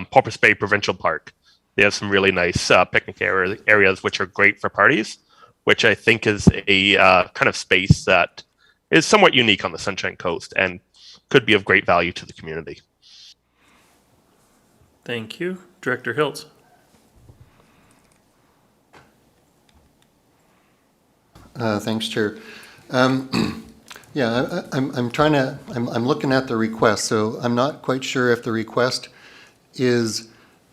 Porpoise Bay Provincial Park. They have some really nice picnic areas which are great for parties, which I think is a kind of space that is somewhat unique on the Sunshine Coast and could be of great value to the community. Thank you. Director Hiltz. Thanks, Chair. Yeah, I'm looking at the request, so I'm not quite sure if the request is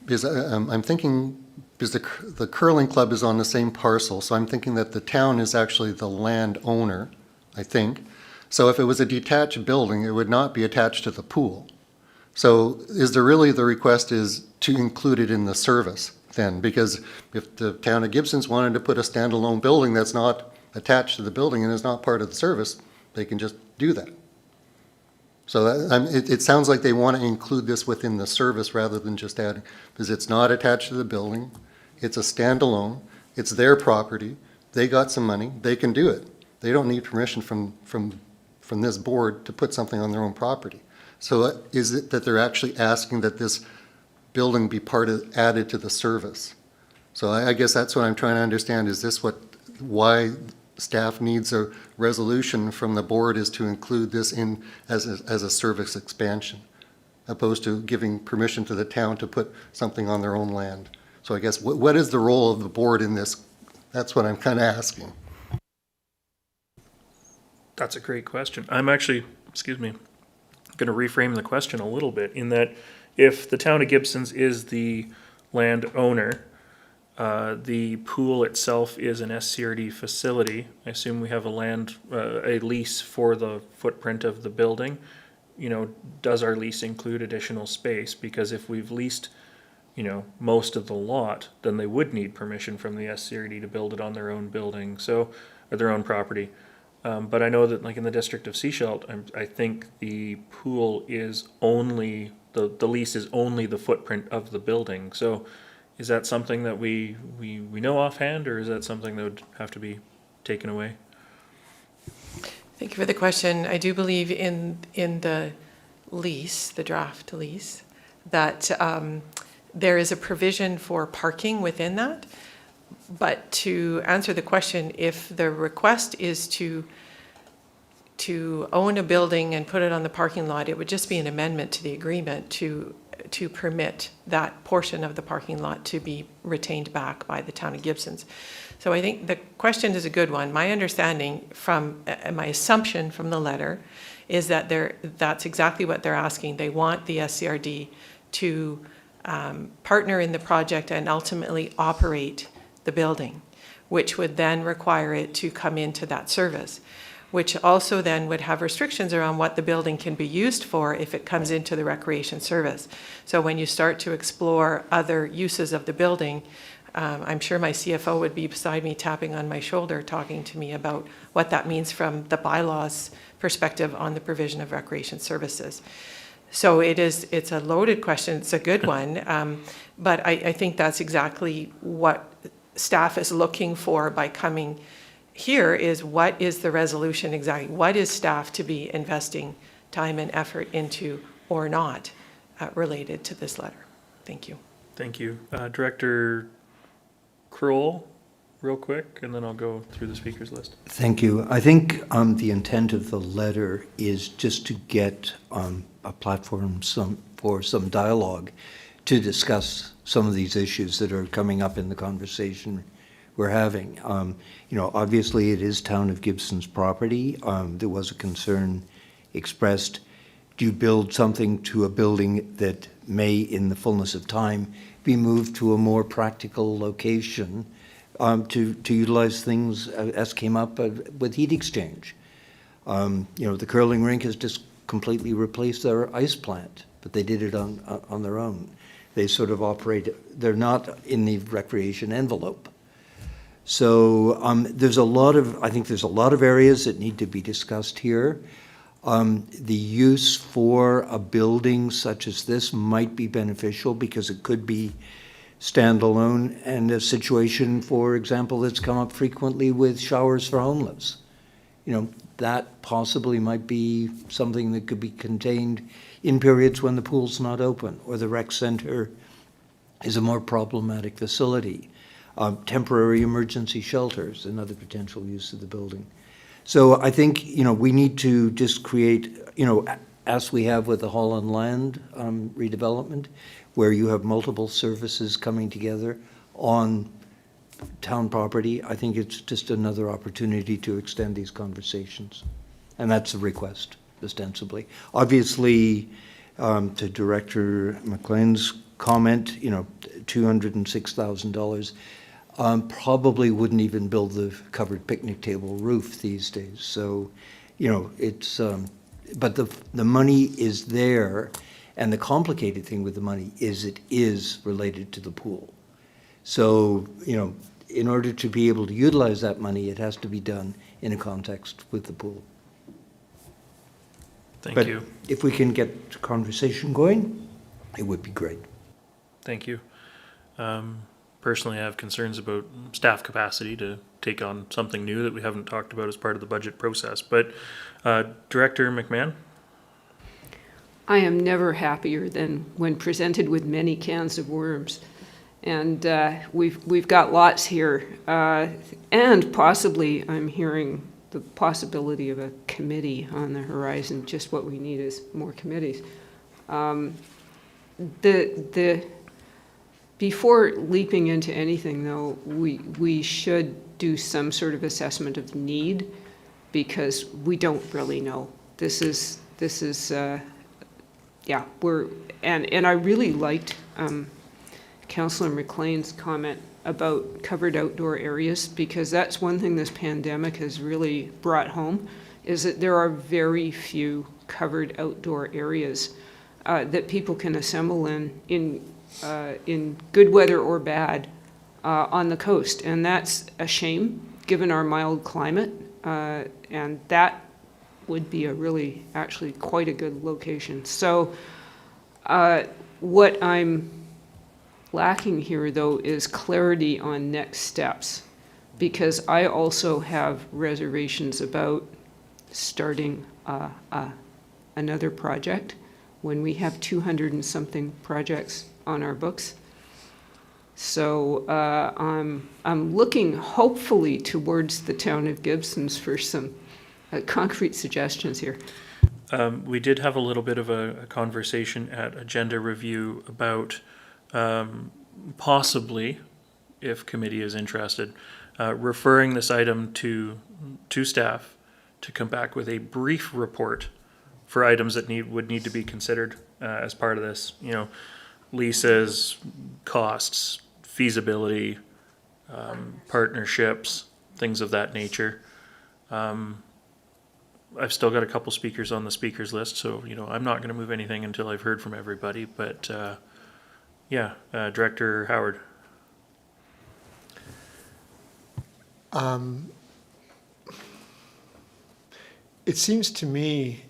I'm thinking, because the curling club is on the same parcel, so I'm thinking that the town is actually the landowner, I think. So if it was a detached building, it would not be attached to the pool. So is there really, the request is to include it in the service then? Because if the town of Gibson's wanted to put a standalone building that's not attached to the building and is not part of the service, they can just do that. So it sounds like they want to include this within the service rather than just adding, because it's not attached to the building, it's a standalone, it's their property, they got some money, they can do it. They don't need permission from this board to put something on their own property. So is it that they're actually asking that this building be added to the service? So I guess that's what I'm trying to understand. Is this why staff needs a resolution from the board, is to include this in as a service expansion, opposed to giving permission to the town to put something on their own land? So I guess what is the role of the board in this? That's what I'm kind of asking. That's a great question. I'm actually, going to reframe the question a little bit, in that if the town of Gibson's is the landowner, the pool itself is an SCRD facility. I assume we have a lease for the footprint of the building. You know, does our lease include additional space? Because if we've leased, most of the lot, then they would need permission from the SCRD to build it on their own building, or their own property. But I know that, like in the district of Sechelt, I think the pool is only, the lease is only the footprint of the building. So is that something that we know offhand, or is that something that would have to be taken away? Thank you for the question. I do believe in the lease, the draft lease, that there is a provision for parking within that. But to answer the question, if the request is to own a building and put it on the parking lot, it would just be an amendment to the agreement to permit that portion of the parking lot to be retained back by the town of Gibson's. So I think the question is a good one. My understanding from, my assumption from the letter is that that's exactly what they're asking. They want the SCRD to partner in the project and ultimately operate the building, which would then require it to come into that service, which also then would have restrictions around what the building can be used for if it comes into the recreation service. So when you start to explore other uses of the building, I'm sure my CFO would be beside me tapping on my shoulder talking to me about what that means from the bylaws perspective on the provision of recreation services. So it's a loaded question, it's a good one, but I think that's exactly what staff is looking for by coming here, is what is the resolution exactly? What is staff to be investing time and effort into or not related to this letter? Thank you. Thank you. Director Kroll, real quick, and then I'll go through the speakers list. Thank you. I think the intent of the letter is just to get a platform for some dialogue to discuss some of these issues that are coming up in the conversation we're having. Obviously it is Town of Gibson's property. There was a concern expressed. Do you build something to a building that may, in the fullness of time, be moved to a more practical location to utilize things as came up with heat exchange? The curling rink has just completely replaced their ice plant, but they did it on their own. They sort of operate, they're not in the recreation envelope. So I think there's a lot of areas that need to be discussed here. The use for a building such as this might be beneficial because it could be standalone, and a situation, for example, that's come up frequently with showers for homeless. That possibly might be something that could be contained in periods when the pool's not open or the rec center is a more problematic facility. Temporary emergency shelters, another potential use of the building. So I think, we need to just create, as we have with the Holland Land redevelopment, where you have multiple services coming together on town property. I think it's just another opportunity to extend these conversations. And that's a request, ostensibly. Obviously, to Director McLean's comment, $206,000 probably wouldn't even build the covered picnic table roof these days. So, it's, but the money is there, and the complicated thing with the money is it is related to the pool. So, in order to be able to utilize that money, it has to be done in a context with the pool. Thank you. If we can get the conversation going, it would be great. Thank you. Personally, I have concerns about staff capacity to take on something new that we haven't talked about as part of the budget process. But Director McMahon? I am never happier than when presented with many cans of worms. And we've got lots here. And possibly, I'm hearing the possibility of a committee on the horizon. Just what we need is more committees. Before leaping into anything, though, we should do some sort of assessment of need, because we don't really know. This is yeah. And I really liked Councillor McLean's comment about covered outdoor areas, because that's one thing this pandemic has really brought home, is that there are very few covered outdoor areas that people can assemble in good weather or bad on the coast. And that's a shame, given our mild climate. And that would be actually quite a good location. So what I'm lacking here, though, is clarity on next steps, because I also have reservations about starting another project when we have 200 and something projects on our books. So I'm looking hopefully towards the Town of Gibson's for some concrete suggestions here. We did have a little bit of a conversation at Agenda Review about possibly, if committee is interested, referring this item to staff to come back with a brief report for items that would need to be considered as part of this. leases, costs, feasibility, partnerships, things of that nature. I've still got a couple speakers on the speakers list, so, you know, I'm not going to move anything until I've heard from everybody, but yeah, Director Howard. It seems to me,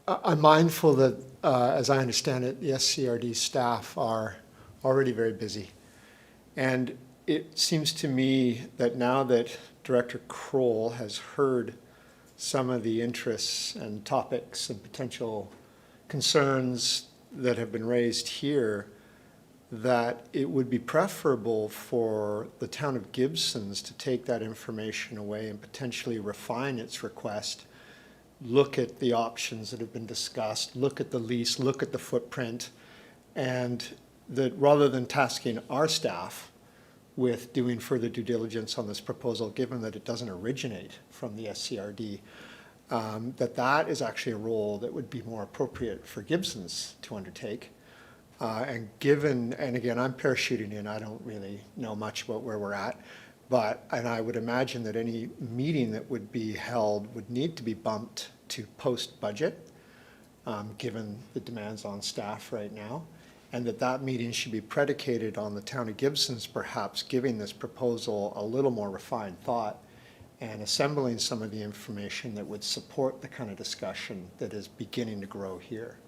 I'm mindful that, as I understand it, the SCRD staff are already very busy. And it seems to me that now that Director Kroll has heard some of the interests and topics and potential concerns that have been raised here, that it would be preferable for the town of Gibsons to take that information away and potentially refine its request, look at the options that have been discussed, look at the lease, look at the footprint, and that rather than tasking our staff with doing further due diligence on this proposal, given that it doesn't originate from the SCRD, that is actually a role that would be more appropriate for Gibsons to undertake. And again, I'm parachuting in, I don't really know much about where we're at, and I would imagine that any meeting that would be held would need to be bumped to post-budget, given the demands on staff right now, and that meeting should be predicated on the town of Gibsons perhaps giving this proposal a little more refined thought and assembling some of the information that would support the kind of discussion that is beginning to grow here.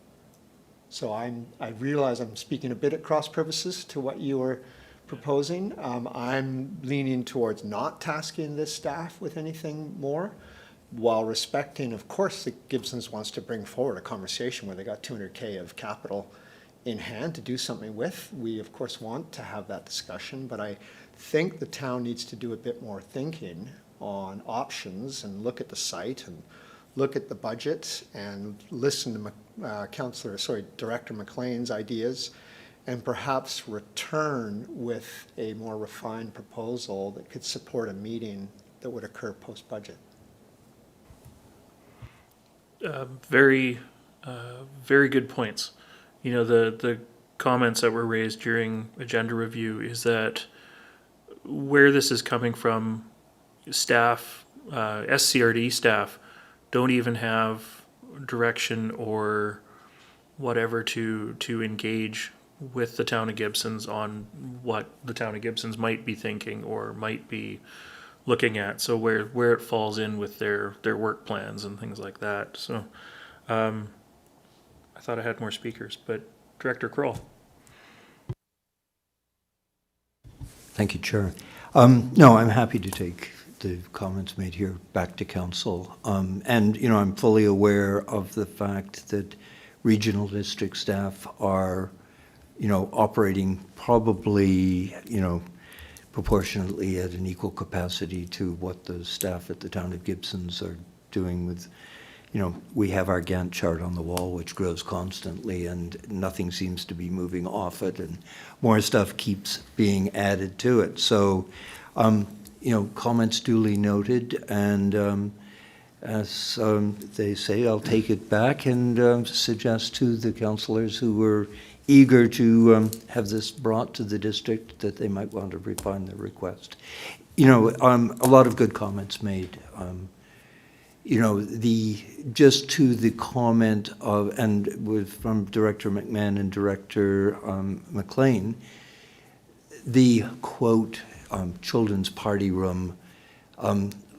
So I realize I'm speaking a bit at cross purposes to what you were proposing. I'm leaning towards not tasking this staff with anything more, while respecting, of course, that Gibsons wants to bring forward a conversation where they got $200K of capital in hand to do something with. We, of course, want to have that discussion, but I think the town needs to do a bit more thinking on options and look at the site and look at the budget and listen to Director McLean's ideas, and perhaps return with a more refined proposal that could support a meeting that would occur post-budget. Very good points. You know, the comments that were raised during agenda review is that where this is coming from, staff, SCRD staff, don't even have direction or whatever to engage with the town of Gibsons on what the town of Gibsons might be thinking or might be looking at. So where it falls in with their work plans and things like that. So I thought I had more speakers, but Director Kroll. Thank you, Chair. No, I'm happy to take the comments made here back to council. And, you know, I'm fully aware of the fact that regional district staff are, you know, operating probably, you know, proportionately at an equal capacity to what the staff at the town of Gibsons are doing with, you know, we have our Gantt chart on the wall, which grows constantly, and nothing seems to be moving off it, and more stuff keeps being added to it. So, you know, comments duly noted, and as they say, I'll take it back and suggest to the councillors who were eager to have this brought to the district that they might want to refine their request. You know, a lot of good comments made. You know, just to the comment of, and from Director McMahon and Director McLean, the quote, children's party room,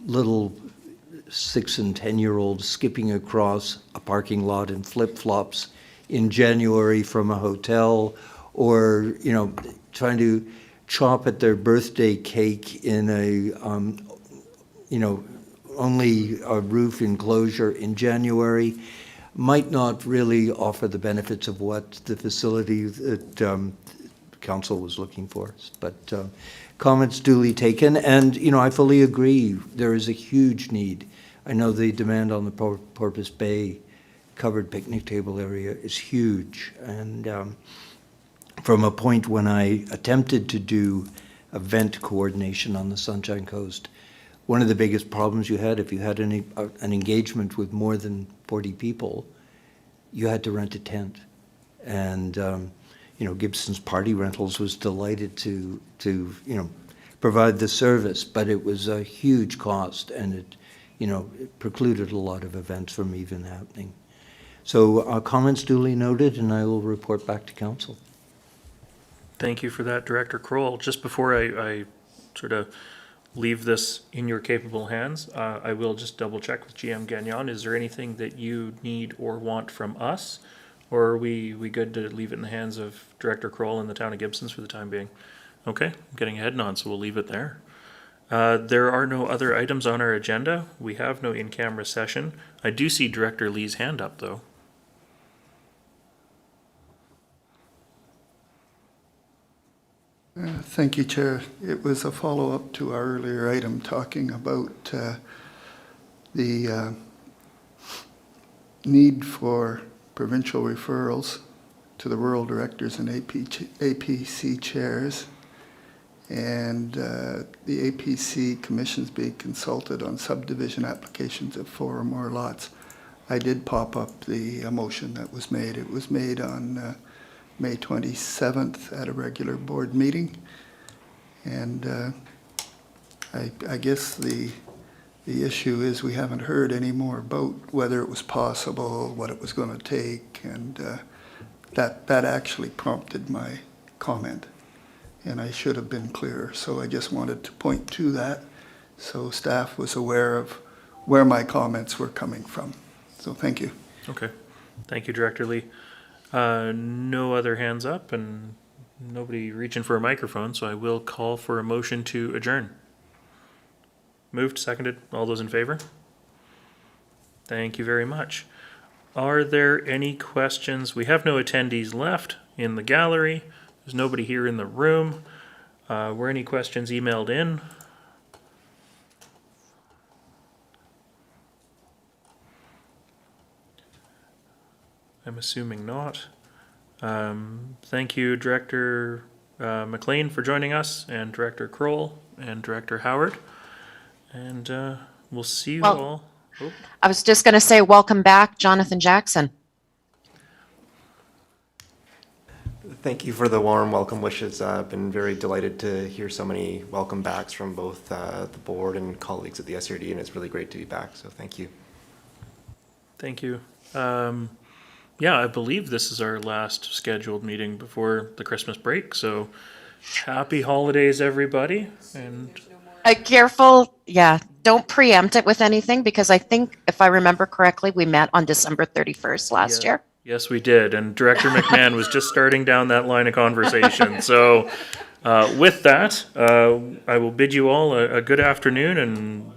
little 6 and 10-year-olds skipping across a parking lot in flip-flops in January from a hotel, or, you know, trying to chop at their birthday cake in a, you know, only a roof enclosure in January, might not really offer the benefits of what the facility that council was looking for. But comments duly taken, and, you know, I fully agree, there is a huge need. I know the demand on the Porpoise Bay covered picnic table area is huge, and from a point when I attempted to do event coordination on the Sunshine Coast, one of the biggest problems you had, if you had an engagement with more than 40 people, you had to rent a tent. And, Gibson's Party Rentals was delighted to provide the service, but it was a huge cost, and it precluded a lot of events from even happening. So comments duly noted, and I will report back to council. Thank you for that, Director Kroll. Just before I sort of leave this in your capable hands, I will just double check with GM Gagnon. Is there anything that you need or want from us? Or are we good to leave it in the hands of Director Kroll and the town of Gibsons for the time being? Okay, I'm getting ahead on, so we'll leave it there. There are no other items on our agenda. We have no in-camera session. I do see Director Lee's hand up, though. Thank you, Chair. It was a follow-up to our earlier item talking about the need for provincial referrals to the rural directors and APC chairs, and the APC commissions being consulted on subdivision applications of 4 or more lots. I did pop up the motion that was made. It was made on May 27th at a regular board meeting, and I guess the issue is we haven't heard any more about whether it was possible, what it was going to take, and that actually prompted my comment, and I should have been clearer. So I just wanted to point to that so staff was aware of where my comments were coming from. So thank you. Okay. Thank you, Director Lee. No other hands up and nobody reaching for a microphone, so I will call for a motion to adjourn. Moved, seconded. All those in favor? Thank you very much. Are there any questions? We have no attendees left in the gallery. There's nobody here in the room. Were any questions emailed in? I'm assuming not. Thank you, Director McLean, for joining us, and Director Kroll, and Director Howard. And we'll see you all. Oh. I was just going to say, welcome back, Jonathan Jackson. Thank you for the warm welcome wishes. I've been very delighted to hear so many welcome backs from both the board and colleagues at the SRD, and it's really great to be back, so thank you. Thank you. Yeah, I believe this is our last scheduled meeting before the Christmas break, so happy holidays, everybody. And Careful, yeah, don't preempt it with anything, because I think, if I remember correctly, we met on December 31st last year. Yes, we did, and Director McMahon was just starting down that line of conversation. So with that, I will bid you all a good afternoon and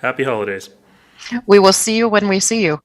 happy holidays. We will see you when we see you.